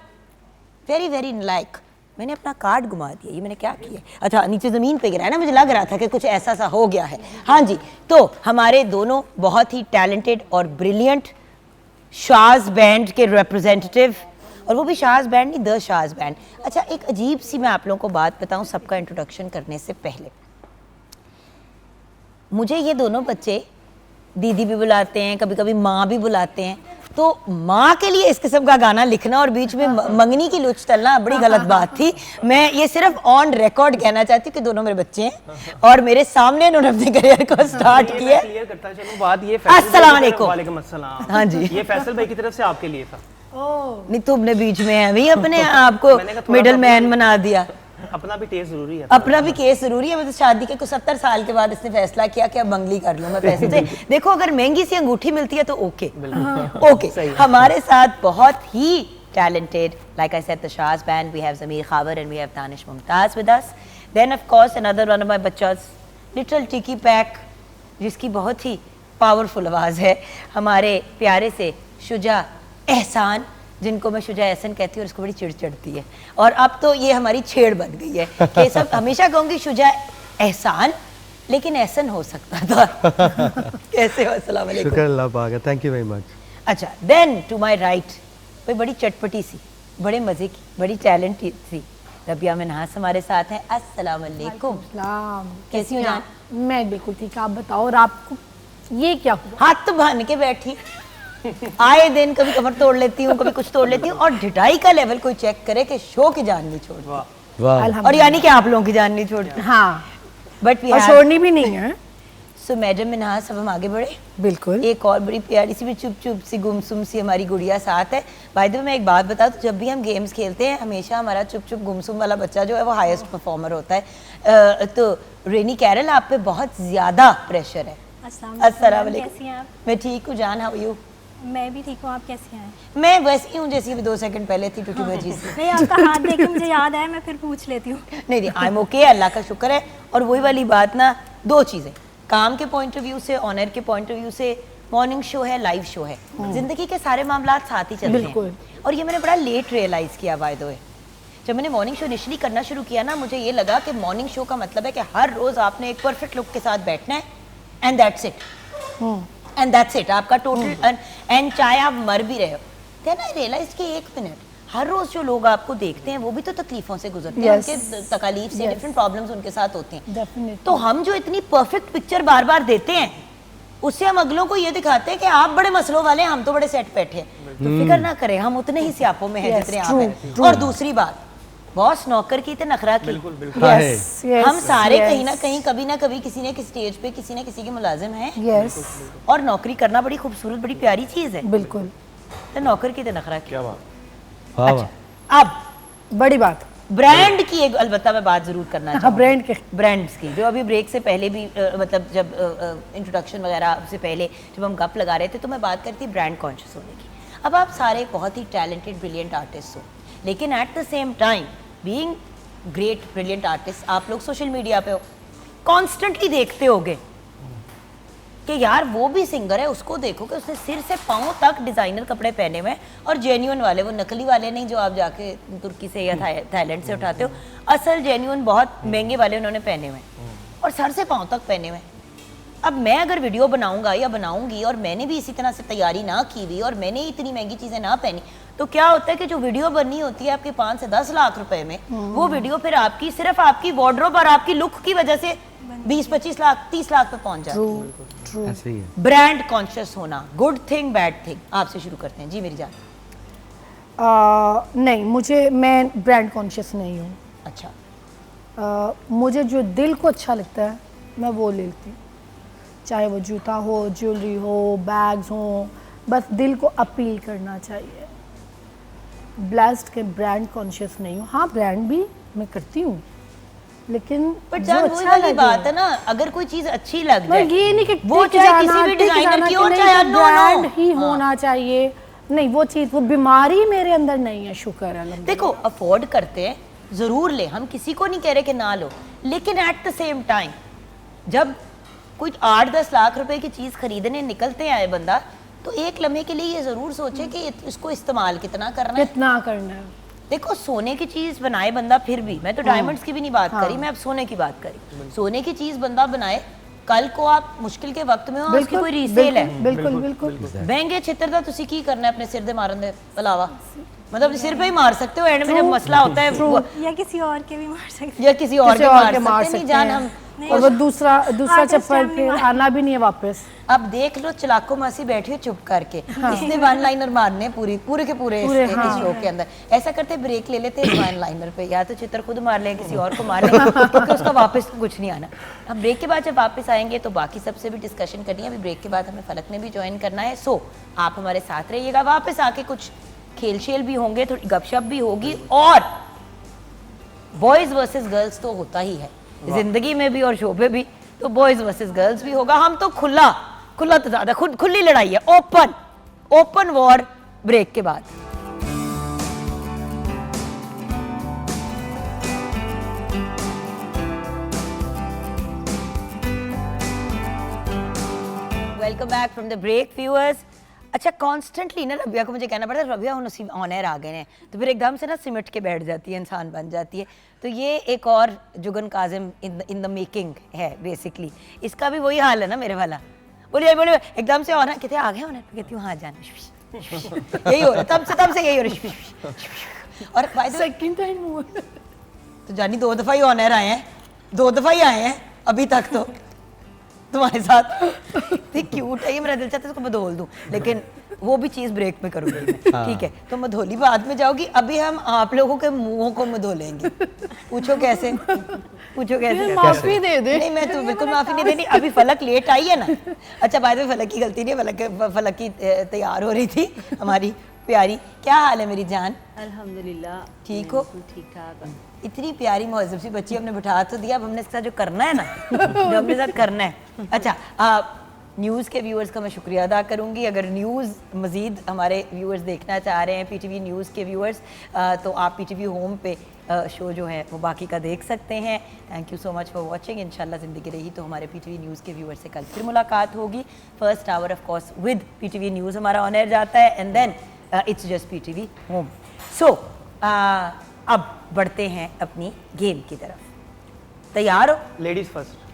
very very like. मैंने अपना कार्ड घुमा दिया, ये मैंने क्या किया, अच्छा नीचे ज़मीन पे गिरा है ना, मुझे लग रहा था कि कुछ ऐसा सा हो गया है। हाँ जी, तो हमारे दोनों बहुत ही टैलेंटेड और ब्रिलियंट शाज़ बैंड के रिप्रेजेंटेटिव, और वो भी शाज़ बैंड नहीं, द शाज़ बैंड। अच्छा एक अजीब सी मैं आप लोगों को बात बताऊं सबका इंट्रोडक्शन करने से पहले, मुझे ये दोनों बच्चे दीदी भी बुलाते हैं, कभी कभी माँ भी बुलाते हैं, तो माँ के लिए इस किस्म का गाना लिखना और बीच में मंगनी की लुच तलना बड़ी गलत बात थी। मैं ये सिर्फ ऑन रिकॉर्ड कहना चाहती हूँ कि दोनों मेरे बच्चे हैं और मेरे सामने उन्होंने अपने करियर को स्टार्ट किया। अस्सलाम वालेकुम। वालेकुम अस्सलाम। हाँ जी, ये फैसल भाई की तरफ से आपके लिए था। नहीं तुमने बीच में है भाई, अपने आपको मिडल मैन बना दिया। अपना भी टेस्ट जरूरी है, अपना भी केस जरूरी है। मतलब शादी के कुछ 70 साल के बाद इसने फैसला किया कि अब मंगली कर लूं मैं पैसे से। देखो अगर महंगी सी अंगूठी मिलती है तो ओके ओके। हमारे साथ बहुत ही talented, like I said, the Shaz band, we have Zameer Khawar and we have Danish Mumtaz with us. Then of course another one of my बच्चोस, लिटिल टिकी पैक, जिसकी बहुत ही पावरफुल आवाज़ है, हमारे प्यारे से शुजा एहसान, जिनको मैं शुजा एहसन कहती हूँ और इसको बड़ी चिढ़ चढ़ती है, और अब तो ये हमारी छेड़ बन गई है कि सब हमेशा कहूँगी शुजा एहसान, लेकिन एहसन हो सकता था। कैसे हो? अस्सलाम वालेकुम। शुक्र अल्लाह पाक है, थैंक यू वेरी मच। अच्छा, देन टू माय राइट, कोई बड़ी चटपटी सी, बड़े मज़े की, बड़ी टैलेंटेड सी रबिया मिन्हास हमारे साथ हैं। अस्सलाम वालेकुम। कैसी हो जान? मैं बिल्कुल ठीक, आप बताओ। और आपको ये क्या हुआ? हाथ तो बांध के बैठी, आए दिन कभी कमर तोड़ लेती हूँ, कभी कुछ तोड़ लेती हूँ, और ढिठाई का लेवल कोई चेक करे कि शो की जान नहीं छोड़ती। वाह। और यानी कि आप लोगों की जान नहीं छोड़ती। हाँ, बट वी और छोड़नी भी नहीं है। सो मैडम मिन्हास, अब हम आगे बढ़े। बिल्कुल। एक और बड़ी प्यारी सी भी चुप चुप सी गुमसुम सी हमारी गुड़िया साथ है। बाय द वे मैं एक बात बताऊँ, तो जब भी हम गेम्स खेलते हैं हमेशा हमारा चुप चुप गुमसुम वाला बच्चा जो है वो हाईएस्ट परफॉर्मर होता है। तो रेनी कैरल, आप पे बहुत ज्यादा प्रेशर है। अस्सलाम वालेकुम। कैसी हैं आप? मैं ठीक हूँ जान, हाउ आर यू? मैं भी ठीक हूँ, आप कैसी हैं? मैं वैसी ही हूँ जैसी अभी 2 सेकंड पहले थी, टूटी भजी सी। नहीं, आपका हाथ देख के मुझे याद आया, मैं फिर पूछ लेती हूँ। नहीं आई एम ओके, अल्लाह का शुक्र है। और वही वाली बात ना, 2 चीज़ें, काम के पॉइंट ऑफ व्यू से, ऑनर के पॉइंट ऑफ व्यू से, मॉर्निंग शो है, लाइव शो है, जिंदगी के सारे मामला साथ ही चलते हैं। और ये मैंने बड़ा लेट रियलाइज़ किया बाय द वे। जब मैंने मॉर्निंग शो इनिशियली करना शुरू किया ना, मुझे ये लगा कि मॉर्निंग शो का मतलब है कि हर रोज़ आपने एक परफेक्ट लुक के साथ बैठना है, एंड दैट्स इट, आपका टोटल, एंड चाहे आप मर भी रहे हो। देन आई रियलाइज कि 1 मिनट, हर रोज जो लोग आपको देखते हैं वो भी तो तकलीफों से गुजरते हैं, उनके तकलीफ से, डिफरेंट प्रॉब्लम्स उनके साथ होते हैं। तो हम जो इतनी परफेक्ट पिक्चर बार बार देते हैं, उससे हम अगलों को ये दिखाते हैं कि आप बड़े मसलों वाले हैं, हम तो बड़े सेट बैठे हैं। तो फिक्र ना करें, हम उतने ही स्यापों में हैं जितने आप हैं। और दूसरी बात, बॉस नौकर की तो नखरा की। हम सारे कहीं ना कहीं, कभी ना कभी, किसी न किसी स्टेज पे किसी न किसी के मुलाजिम हैं। और नौकरी करना बड़ी खूबसूरत, बड़ी प्यारी चीज़ है। बिल्कुल। तो नौकर की तो नखरा की। क्या बात। अच्छा, अब बड़ी बात, ब्रांड की एक अलबत्ता मैं बात जरूर करना चाहूँगी। ब्रांड के, ब्रांड्स की, जो अभी ब्रेक से पहले भी मतलब जब इंट्रोडक्शन वगैरह से पहले जब हम गप लगा रहे थे तो मैं बात करती ब्रांड कॉन्शियस होने की। अब आप सारे बहुत ही टैलेंटेड ब्रिलियंट आर्टिस्ट हो, लेकिन at the same time being great brilliant artist, आप लोग सोशल मीडिया पे हो, कॉन्स्टेंटली देखते होगे कि यार वो भी सिंगर है, उसको देखो कि उसने सिर से पाँव तक डिज़ाइनर कपड़े पहने हुए हैं, और जेन्युइन वाले, वो नकली वाले नहीं जो आप जाके तुर्की से या थाईलैंड से उठाते हो, असल जेन्युइन बहुत महंगे वाले उन्होंने पहने हुए हैं, और सर से पाँव तक पहने हुए हैं। अब मैं अगर वीडियो बनाऊंगा या बनाऊंगी और मैंने भी इसी तरह से तैयारी ना की हुई और मैंने इतनी महंगी चीज़ें ना पहनी, तो क्या होता है कि जो वीडियो बननी होती है आपके 5 से 10 लाख रुपए में, वो वीडियो फिर आपकी सिर्फ आपकी वार्डरोब और आपकी लुक की वजह से 20-25 लाख 30 लाख पे पहुंच जाती है। ट्रू ऐसे ही है। ब्रांड कॉन्शियस होना, गुड थिंग बैड थिंग। आपसे शुरू करते हैं जी मेरी जान। नहीं, मैं ब्रांड कॉन्शियस नहीं हूँ। अच्छा, मुझे जो दिल को अच्छा लगता है मैं वो ले लेती हूँ, चाहे वो जूता हो, ज्वेलरी हो, बैग्स हो, बस दिल को अपील करना चाहिए। ब्लेस्ड के ब्रांड कॉन्शियस नहीं हूँ। हाँ, ब्रांड भी मैं करती हूँ, लेकिन बट जो जान वही अच्छा वाली लगे। बात है ना, अगर कोई चीज अच्छी लग मैं जाए ये नहीं कि वो टिक चाहे जाना, किसी भी टिक डिजाइनर जाना की कि हो नहीं, चाहे तो नो ब्रांड ही हाँ। होना चाहिए। नहीं, वो चीज़, वो बीमारी मेरे अंदर नहीं है, शुक्र है अल्हम्दुलिल्लाह। देखो अफोर्ड करते हैं, जरूर ले, हम किसी को नहीं कह रहे कि ना लो, लेकिन एट द सेम टाइम जब कोई 8-10 लाख रुपए की चीज खरीदने निकलते आए बंदा, तो एक लम्हे के लिए ये जरूर सोचे कि इसको इस्तेमाल कितना करना है। कितना करना है। देखो सोने की चीज बनाए बंदा, फिर भी मैं तो डायमंड्स की भी नहीं बात करी, मैं अब सोने की बात करी। सोने की चीज बंदा बनाए, कल को आप मुश्किल के वक्त में हो, उसकी कोई रीसेल है, बिल्कुल बिल्कुल। महंगे छितर दा तुसी की करना है अपने सिर दे मारन दे अलावा, मतलब सिर पे ही मार सकते हो एंड में जब मसला होता है या किसी और के भी मार सकते या किसी और के मार सकते नहीं जान हम। और वो दूसरा Artist चप्पल हम नहीं फिर मार- आना भी नहीं है वापस। अब देख लो चलाको मासी बैठी हो चुप करके, इसने वन लाइनर मारने पूरे के पूरे इस शो के अंदर। ऐसा करते ब्रेक ले लेते इस वन लाइनर पे, या तो चित्र खुद मार ले किसी और को मार ले, क्योंकि उसका वापस कुछ नहीं आना। अब ब्रेक के बाद जब वापस आएंगे तो बाकी सबसे भी डिस्कशन करनी है। अभी ब्रेक के बाद हमें फलक ने भी ज्वाइन करना है, सो आप हमारे साथ रहिएगा। वापस आके कुछ खेल शेल भी होंगे, थोड़ी गपशप भी होगी, और बॉयज वर्सेस गर्ल्स तो होता ही है जिंदगी में भी और शो पे भी, तो बॉयज वर्सेस गर्ल्स भी होगा। हम तो खुला तो ज्यादा खुली लड़ाई है, ओपन वॉर ब्रेक के बाद। Welcome back from the break viewers. अच्छा, कॉन्स्टेंटली ना रबिया को मुझे कहना पड़ता है, रबिया हम ऑन एयर आ गए हैं, तो फिर एकदम से ना सिमट के बैठ जाती है, इंसान बन जाती है। तो ये एक और Jugan Kazim in the making है बेसिकली। इसका भी वही हाल है ना मेरे वाला। बोलिए एकदम से ऑन कहते आ गए ऑन एयर, कहती हूँ हाँ जान, यही हो रहा है तब से यही हो रहा है। और by the way second time हुआ तो जानी 2 दफा ही ऑन एयर आए हैं, 2 दफा ही आए हैं अभी तक तो तुम्हारे साथ। क्यूट है ये, मेरा दिल चाहता है इसको बदौल दूं, लेकिन वो भी चीज ब्रेक में करूंगी मैं, ठीक है? तो मधोली बाद में जाओगी, अभी हम आप लोगों के मुंहों को मधोलेंगे। पूछो कैसे? माफी दे दे। नहीं, मैं तो बिल्कुल माफी नहीं देनी। अभी फलक लेट आई है ना। अच्छा, बाद में फलक की गलती नहीं है, फलक की तैयार हो रही थी हमारी प्यारी। क्या हाल है मेरी जान? अल्हम्दुलिल्लाह ठीक हो? ठीक ठाक। इतनी प्यारी मुहज़्ज़ब सी बच्ची हमने बिठा तो दिया, अब हमने इसके साथ जो करना है ना, जो अपने साथ करना है। अच्छा, न्यूज़ के व्यूअर्स का मैं शुक्रिया अदा करूंगी। अगर न्यूज़ मज़ीद हमारे व्यूअर्स देखना चाह रहे हैं, पीटीवी न्यूज़ के व्यूअर्स, तो आप पीटीवी होम पे शो जो है वो बाकी का देख सकते हैं। Thank you so much for watching. इंशाल्लाह ज़िंदगी रही तो हमारे पीटीवी न्यूज़ के व्यूअर्स से कल फिर मुलाकात होगी। First hour of course with PTV news हमारा ऑन एयर जाता है, and then it's just PTV home. So अब बढ़ते हैं अपनी गेम की तरफ। तैयार हो? Ladies first.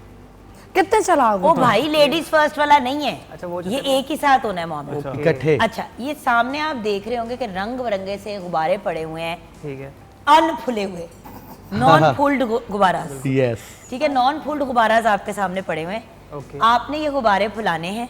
कितने चलाओगे? ओ भाई, लेडीज फर्स्ट वाला नहीं है। अच्छा, वो जो ये एक ही साथ होना है मामला। इकट्ठे। अच्छा, ये सामने आप देख रहे होंगे कि रंग बिरंगे से गुब्बारे पड़े हुए हैं, ठीक है। अनफुले हुए, नॉन फुल्ड गुब्बारा। यस। ठीक है, नॉन फुल्ड गुब्बाराज आपके सामने पड़े हुए हैं। ओके। आपने ये गुब्बारे फुलाने हैं,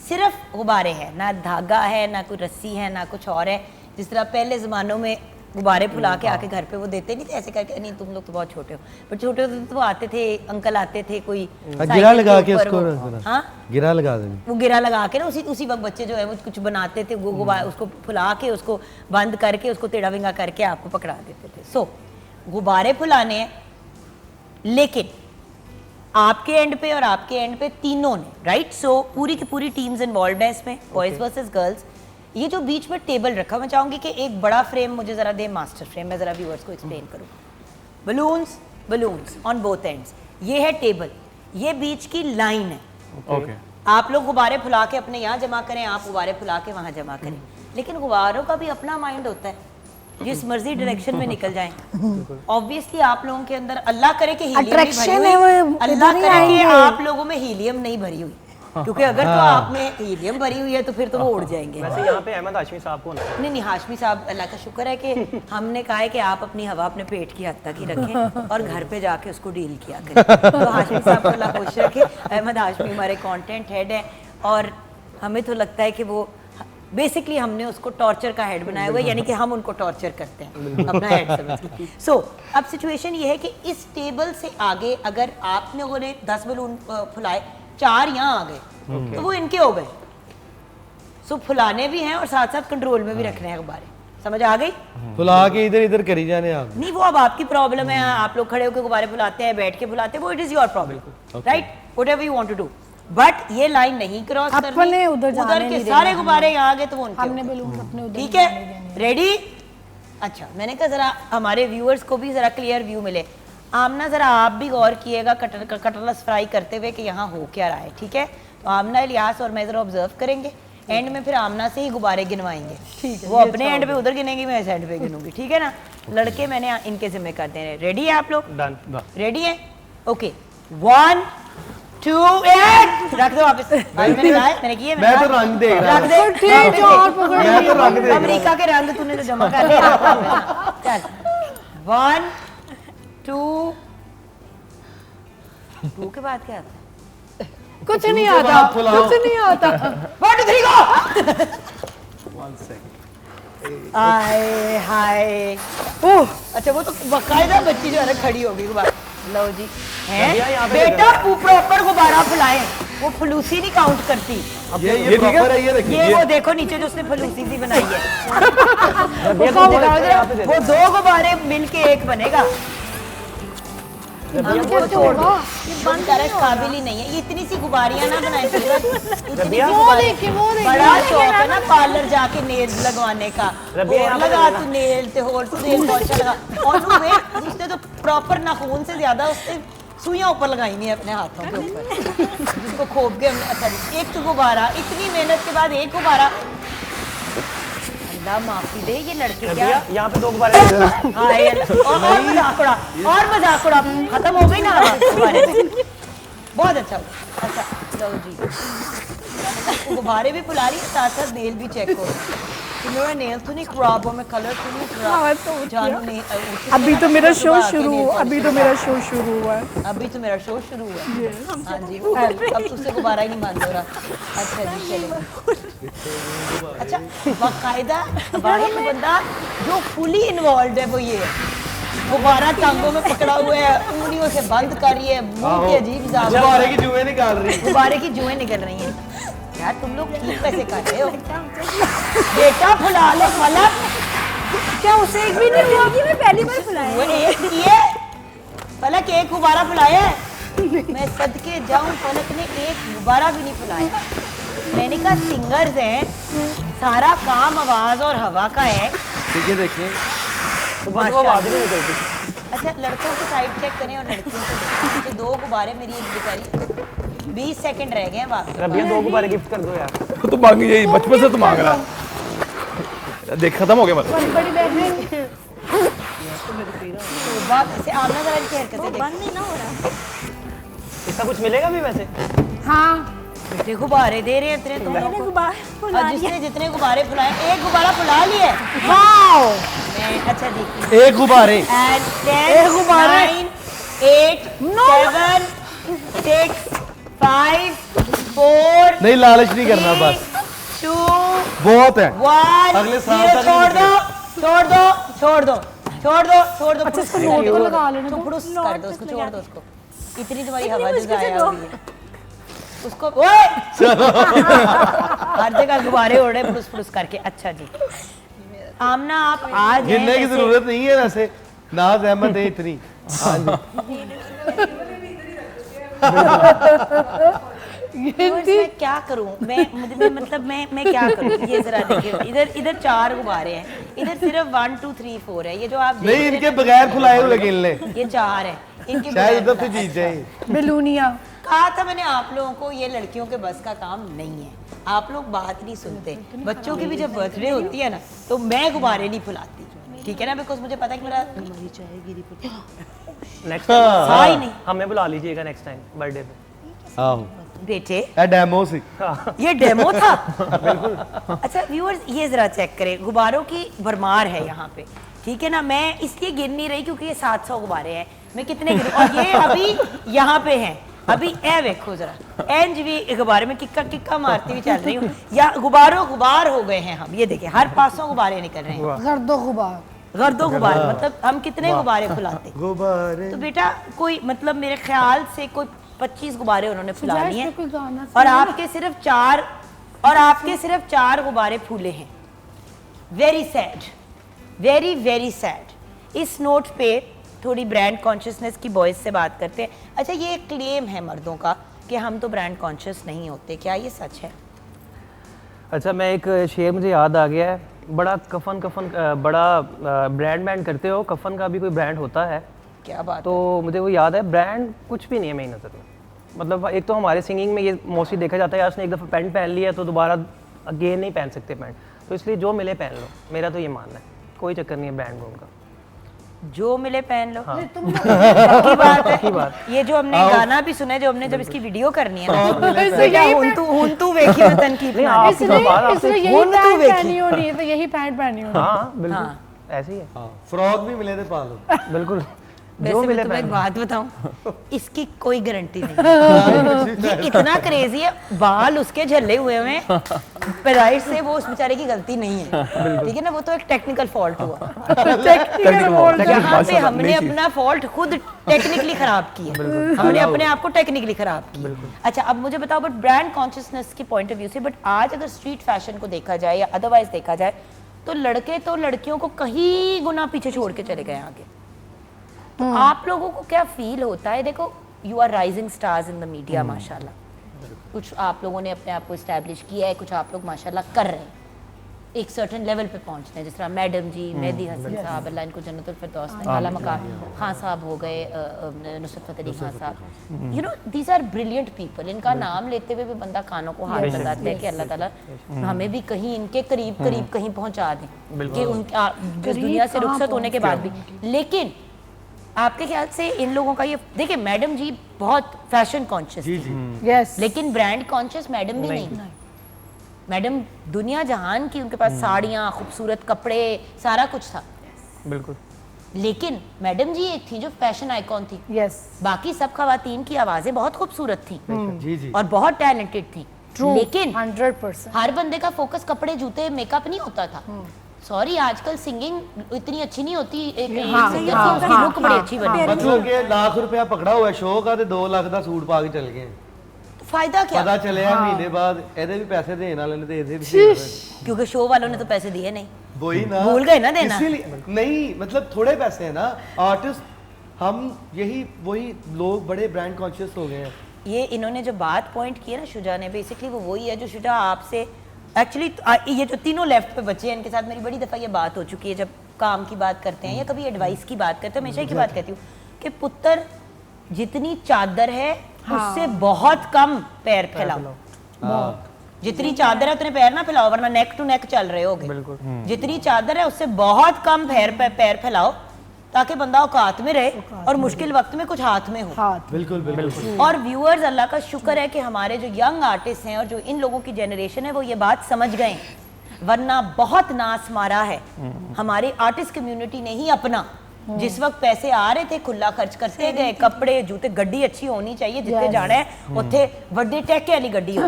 सिर्फ गुब्बारे हैं, ना धागा है, ना कोई रस्सी है, ना कुछ और है। जिस तरह पहले ज़मानों में गुब्बारे फुला के आके घर पे वो देते नहीं थे ऐसे करके, नहीं तुम लोग तो बहुत छोटे हो, पर छोटे होते तो वो आते थे, अंकल आते थे, कोई गिरा लगा के ऊपर उसको वो- हाँ, गिरा लगा देंगे। वो गिरा लगा के ना उसी वक्त बच्चे जो है वो कुछ बनाते थे, वो गुब्बारे उसको फुला के उसको बंद करके उसको टेढ़ा विंगा करके आपको पकड़ा देते थे। सो गुब्बारे फुलाने हैं, लेकिन आपके एंड पे और आपके एंड पे तीनों ने, राइट? सो पूरी की पूरी टीम्स इन्वॉल्व है इसमें, बॉयज वर्सेस गर्ल्स। ये जो बीच में टेबल रखा, मैं चाहूंगी कि एक बड़ा फ्रेम मुझे जरा दे, मास्टर फ्रेम, मैं जरा व्यूअर्स को एक्सप्लेन करूँ। बलून्स ऑन बोथ एंड्स, ये है टेबल, ये बीच की लाइन है। ओके। आप लोग गुब्बारे फुला के अपने यहाँ जमा करें, आप गुब्बारे फुला के वहाँ जमा करें, लेकिन गुब्बारों का भी अपना माइंड होता है, जिस मर्जी डायरेक्शन में निकल जाएं। ऑब्वियसली आप लोगों के अंदर, अल्लाह करे कि हीलियम नहीं भरी Attraction है हुई, वो, अल्लाह इधर ही करे कि आएंगे। आप लोगों में हीलियम नहीं भरी हुई, क्योंकि अगर तो आप में हीलियम भरी हुई है तो फिर तो वो उड़ जाएंगे। वैसे यहाँ पे अहमद हाशमी साहब को होना चाहिए। नहीं हाशमी साहब, अल्लाह का शुक्र है कि हमने कहा है कि आप अपनी हवा अपने पेट की हद तक ही रखें और घर पे जाके उसको डील किया करें। तो हाशमी साहब को अल्लाह खुश रखे। अहमद हाशमी हमारे कंटेंट हेड है और हमें तो लगता है कि वो बेसिकली हमने उसको टॉर्चर का हेड बनाया हुआ है, यानी कि हम उनको टॉर्चर करते हैं अपना हेड समझ के। सो अब सिचुएशन ये है कि इस टेबल से आगे अगर आपने उन्हें 10 बलून फुलाए, 4 यहाँ आ गए तो वो इनके हो गए। सो फुलाने भी हैं और साथ साथ कंट्रोल में भी रखने हैं गुब्बारे। समझ आ गई? फुला के इधर इधर करी जाने आप। नहीं वो अब आपकी प्रॉब्लम है, आप लोग खड़े होकर गुब्बारे फुलाते हैं, बैठ के फुलाते हैं, वो it is your problem, right? Whatever you want to do, but ये लाइन नहीं क्रॉस करनी। अपने उधर जाने के नहीं सारे देना गुब्बारे यहाँ आ गए तो वो उनके हमने हो गए। बलून अपने उधर ठीक जाने है, देने। रेडी? अच्छा, मैंने कहा जरा हमारे व्यूअर्स को भी जरा क्लियर व्यू मिले। आमना जरा आप भी गौर किएगा कटरलस फ्राई करते हुए कि यहाँ हो क्या रहा है। ठीक है, तो आमना, इलियास और मैं जरा ऑब्जर्व करेंगे। एंड में फिर आमना से ही गुब्बारे गिनवाएंगे। ठीक है, वो अपने एंड पे उधर गिनेंगी, मैं इस एंड पे गिनूंगी। ठीक है ना? लड़के मैंने इनके जिम्मे करते हैं। रेडी है आप लोग? डन। रेडी है? ओके, 1 2 8 रख दो वापस। मैंने कहा है, मैंने किया, मैं तो रंग देख रहा रख दे। ठीक है, और पकड़ मैं तो रंग देख रहा अमेरिका के रंग तूने तो जमा कर लिया। चल 1 2 2 के बाद क्या आता है? कुछ नहीं आता, कुछ नहीं आता। 1 2 3 गो। आए हाय, ओह अच्छा, वो तो बकायदा बच्ची जो है ना खड़ी होगी गुब्बारा। लो जी, हैं बेटा प्रॉपर गुब्बारा फुलाए, वो फलूसी नहीं काउंट करती। ये प्रॉपर है, ये देखिए। ये वो देखो नीचे जो उसने फलूसी सी बनाई है। वो 2 गुब्बारे मिलके एक बनेगा। हमको छोड़ दो, ये बंद कर, इस काबिल ही नहीं है। ये इतनी सी गुब्बारियां ना बनाए सूरत, इतनी सी गुब्बारियां। बड़ा शौक है ना पार्लर जाके नेल्स लगवाने का। और लगा तू नेल ते और तू नेल पॉलिश लगा, और तू वे उसने तो प्रॉपर नाखून से ज्यादा उसने सुइयां ऊपर लगाई नहीं है अपने हाथों के ऊपर, जिसको खोप के हमने। अच्छा, एक तो गुब्बारा, इतनी मेहनत के बाद एक गुब्बारा। अल्लाह माफी दे, ये लड़के क्या। यहाँ पे 2 गुब्बारे। हाँ यार, और मजाक उड़ा, और मजाक उड़ा। खत्म हो गई ना गुब्बारे में। बहुत अच्छा हुआ। अच्छा लो जी, गुब्बारे भी फुला रही है, साथ साथ नेल भी चेक हो। मेरा नेल तो नहीं खराब हो, मैं कलर तो नहीं खराब। जानू नहीं, अभी तो मेरा शो शुरू, अभी तो मेरा शो शुरू हुआ है। अभी तो मेरा शो शुरू हुआ है। हाँ जी, अब तुझसे गुब्बारा ही नहीं बंद हो रहा। अच्छा जी चलो। अच्छा, बाकायदा वाहिद बंदा जो फुली इन्वॉल्व है वो ये है, गुब्बारा टांगों में पकड़ा हुआ है, उंगलियों से बंद कर रही है, मुंह के अजीब गुब्बारे की जुएं निकाल रही। गुब्बारे की जुएं निकल रही हैं। यार तुम लोग ठीक कैसे कर रहे हो? बेटा फुला लो फलक। क्या उसे एक भी नहीं हुआ? मैं पहली बार फुलाया। वो एक किए फलक, एक गुब्बारा फुलाया है। मैं सदके जाऊं, फलक ने एक गुब्बारा भी नहीं फुलाया। मैंने कहा सिंगर्स हैं, सारा काम आवाज और हवा का है। ठीक है, देखिए तो बस वो आवाज नहीं निकलती। अच्छा, लड़कों की साइड चेक करें और लड़कियों को देखें। 2 गुब्बारे, मेरी एक बेचारी 20 सेकंड रह गए हैं वापस। रबिया 2 गुब्बारे गिफ्ट कर दो यार। तो मांगी यही बचपन से तो मांग रहा। देख खत्म हो गया मतलब। बड़ी बहन तो बात से आमना जरा की हरकतें देख। बंद नहीं ना हो रहा। इसका कुछ मिलेगा भी वैसे? हाँ, बेटे गुब्बारे दे रहे हैं इतने तुम मैंने लोग। गुब्बारा फुला और दिया। जिसने जितने गुब्बारे फुलाए, एक गुब्बारा फुला लिए। वाओ, मैं अच्छा जी। एक गुब्बारे। And 10 9 8 7 6 5 4 नहीं, लालच नहीं करना, बस 2 बहुत है। 1 अगले साल तक छोड़ दो, छोड़ दो, छोड़ दो, छोड़ दो, छोड़ दो। अच्छा, इसको नोट को लगा लेना। तो फुड़ुस कर दो उसको, छोड़ दो उसको। इतनी तुम्हारी हवा जो मुश्किल से जाया दो। हुई है उसको। ओए हर जगह गुब्बारे उड़ रहे फुड़ुस फुड़ुस करके। अच्छा जी, आमना आप आज गिनने की जरूरत नहीं है वैसे, नाज अहमद है इतनी। हाँ जी। मैं क्या करूं, मैं मतलब मैं क्या करूं? ये जरा देखिए, इधर 4 गुब्बारे हैं, इधर सिर्फ 1 2 3 4 है। ये जो आप देख नहीं, रहे हैं, इनके बगैर फुलाए हुए गिन ले, ये 4 है, इनके शायद बगैर उधर से जीत जाए। बेलूनिया। कहा था मैंने आप लोगों को, ये लड़कियों के बस का काम नहीं है। आप लोग बात नहीं सुनते। बच्चों की भी जब बर्थडे होती है ना, तो मैं गुब्बारे नहीं फुलाती, ठीक है ना? बिकॉज मुझे पता है कि मेरा नेक्स्ट हाँ ही नहीं। हमें बुला लीजिएगा नेक्स्ट टाइम बर्थडे पे। आओ। बेटे ਇਹ ਡੈਮੋ ਸੀ ये डेमो था अच्छा व्यूअर्स ये जरा चेक करें, गुब्बारों की भरमार है यहाँ पे, ठीक है ना। मैं इसलिए गिन नहीं रही क्योंकि ये 700 गुब्बारे हैं, मैं कितने गिनूं, और ये अभी यहाँ पे हैं, अभी ए देखो जरा एंज भी गुब्बारे में किक्का किक्का मारती हुई चल रही हूँ, या गुब्बारों गुब्बार हो गए हैं हम, ये देखिए हर पासों गुब्बारे निकल रहे हैं, गर्दो गुबार गर्दो गुब्बारे, मतलब हम कितने गुब्बारे फुलाते। ਗੁਬਾਰੇ तो बेटा कोई मतलब मेरे ख्याल से कोई 25 गुब्बारे उन्होंने फुला सुजाइश लिए पे कोई गाना और सुना। आपके सिर्फ चार गुब्बारे फूले हैं। Very sad, very very sad. इस नोट पे थोड़ी ब्रांड कॉन्शियसनेस की बॉयज से बात करते हैं। अच्छा, ये एक क्लेम है मर्दों का कि हम तो ब्रांड कॉन्शियस नहीं होते, क्या ये सच है? अच्छा, मैं एक शेर मुझे याद आ गया है, बड़ा बड़ा ब्रांड बैंड करते हो, कफन का भी कोई ब्रांड होता है, क्या बात तो मुझे वो याद है। ब्रांड कुछ भी नहीं है मेरी नज़र में। मतलब एक तो हमारे सिंगिंग में ये मोस्टली देखा जाता है, यार उसने एक दफ़ा पैंट पहन लिया तो दोबारा अगेन नहीं पहन सकते पैंट, तो इसलिए जो मिले पहन लो, मेरा तो ये मानना है, कोई चक्कर नहीं है ब्रांड ब्रांड का। जो मिले पहन लो, पक्की बात है। पक्की बात। ये जो हमने गाना भी सुना है, जो हमने जब इसकी वीडियो करनी है ना, तो क्या हुन तू वेखी मैं तन की बना दी। इसलिए यही ਹੁਣ ਤੂੰ पैंट ਵੇਖੀ। पहनी होनी है, तो यही पैंट पहनी होनी है। हाँ बिल्कुल ऐसे ही है, ਹਾਂ ਫਰੋਕ ਵੀ ਮਿਲੇ ਤੇ ਪਾ ਲਓ बिल्कुल वैसे जो मैं मिले तुम्हें एक पहन बात बताऊं, इसकी कोई गारंटी नहीं। ये इतना क्रेजी है, बाल उसके झल्ले हुए हैं, पैदाइश से वो उस बेचारे की गलती नहीं है, ठीक है ना, वो तो एक टेक्निकल फॉल्ट हुआ। यहाँ पे हमने अपना फॉल्ट खुद टेक्निकली खराब किया, हमने अपने आप को टेक्निकली खराब किया। अच्छा, अब मुझे बताओ, बट ब्रांड कॉन्शियसनेस की पॉइंट ऑफ व्यू से, बट आज अगर स्ट्रीट फैशन को देखा जाए या अदरवाइज देखा जाए, तो लड़के तो लड़कियों को कहीं गुना पीछे छोड़ के चले गए आगे। तो आप लोगों को क्या फील होता है? देखो, you are rising stars in the media माशाल्लाह, कुछ आप लोगों ने अपने आप को इस्टेब्लिश किया है, कुछ आप लोग माशाल्लाह कर रहे हैं, एक सर्टेन लेवल पे पहुंचते हैं, जिस तरह मैडम जी, मेहदी हसन साहब, अल्लाह इनको जन्नतुल फिरदौस में आला मकाम, खान साहब हो गए, Nusrat Fateh Ali Khan Sahab, you know these are brilliant people. इनका नाम लेते हुए भी बंदा कानों को हाथ लगाता है कि अल्लाह ताला हमें भी कहीं इनके करीब कहीं पहुंचा दें, कि उनका जिस दुनिया से रुखसत होने के बाद भी। लेकिन आपके ख्याल से इन लोगों का ये, देखिए मैडम जी बहुत फैशन कॉन्शियस थी, यस, लेकिन ब्रांड कॉन्शियस मैडम भी नहीं। मैडम दुनिया जहान की, उनके पास साड़ियाँ, खूबसूरत कपड़े, सारा कुछ था, बिल्कुल। लेकिन मैडम जी एक थी जो फैशन आइकॉन थी। यस, बाकी सब खवातीन की आवाजें बहुत खूबसूरत थी जी जी और बहुत टैलेंटेड थी, लेकिन 100%। हर बंदे का फोकस कपड़े, जूते, मेकअप नहीं होता था। सॉरी, आजकल सिंगिंग इतनी अच्छी नहीं होती, एक सिंगर थी, उसकी लुक बड़ी अच्छी बनी, मतलब कि लाख रुपया पकड़ा हुआ शौक आ ते 2 ਲੱਖ ਦਾ ਸੂਟ ਪਾ ਕੇ ਚਲ ਗਏ। तो फायदा क्या? ਪਤਾ ਚੱਲਿਆ ਮਹੀਨੇ ਬਾਅਦ ਇਹਦੇ ਵੀ ਪੈਸੇ ਦੇਣ ਵਾਲੇ ਨੇ ਤੇ ਇਹਦੇ ਵੀ ਦੇਣ ਵਾਲੇ। क्योंकि शो वालों ने तो पैसे दिए नहीं, वही ना, भूल गए ना देना। इसीलिए नहीं, मतलब थोड़े पैसे हैं ना आर्टिस्ट, हम यही वही लोग बड़े ब्रांड कॉन्शियस हो गए हैं। ये इन्होंने जो बात पॉइंट की है ना शुजा ने, बेसिकली वो वही है जो शुजा आपसे एक्चुअली, ये जो तीनों लेफ्ट पे बच्चे हैं, इनके साथ मेरी बड़ी दफ़ा ये बात हो चुकी है, जब काम की बात करते हैं या कभी एडवाइस की बात करते हैं, हमेशा की बात कहती हूँ कि पुत्र जितनी चादर है उससे बहुत कम पैर फैलाओ। जितनी चादर है उतने पैर ना फैलाओ, वरना नेक टू नेक चल रहे होगे। जितनी चादर है उससे बहुत कम पैर फैलाओ, ताकि बंदा औकात में रहे और मुश्किल वक्त में कुछ हाथ में हो। बिल्कुल बिल्कुल। और व्यूअर्स, अल्लाह का शुक्र है कि हमारे जो यंग आर्टिस्ट हैं और जो इन लोगों की जनरेशन है, वो ये बात समझ गए, वरना बहुत नास मारा है हमारी आर्टिस्ट कम्युनिटी ने ही अपना। जिस वक्त पैसे आ रहे थे खुला खर्च करते गए, कपड़े, जूते, गड्डी अच्छी होनी चाहिए, जितने जाना है उत्थे वड्डे टैके वाली गड्डी हो,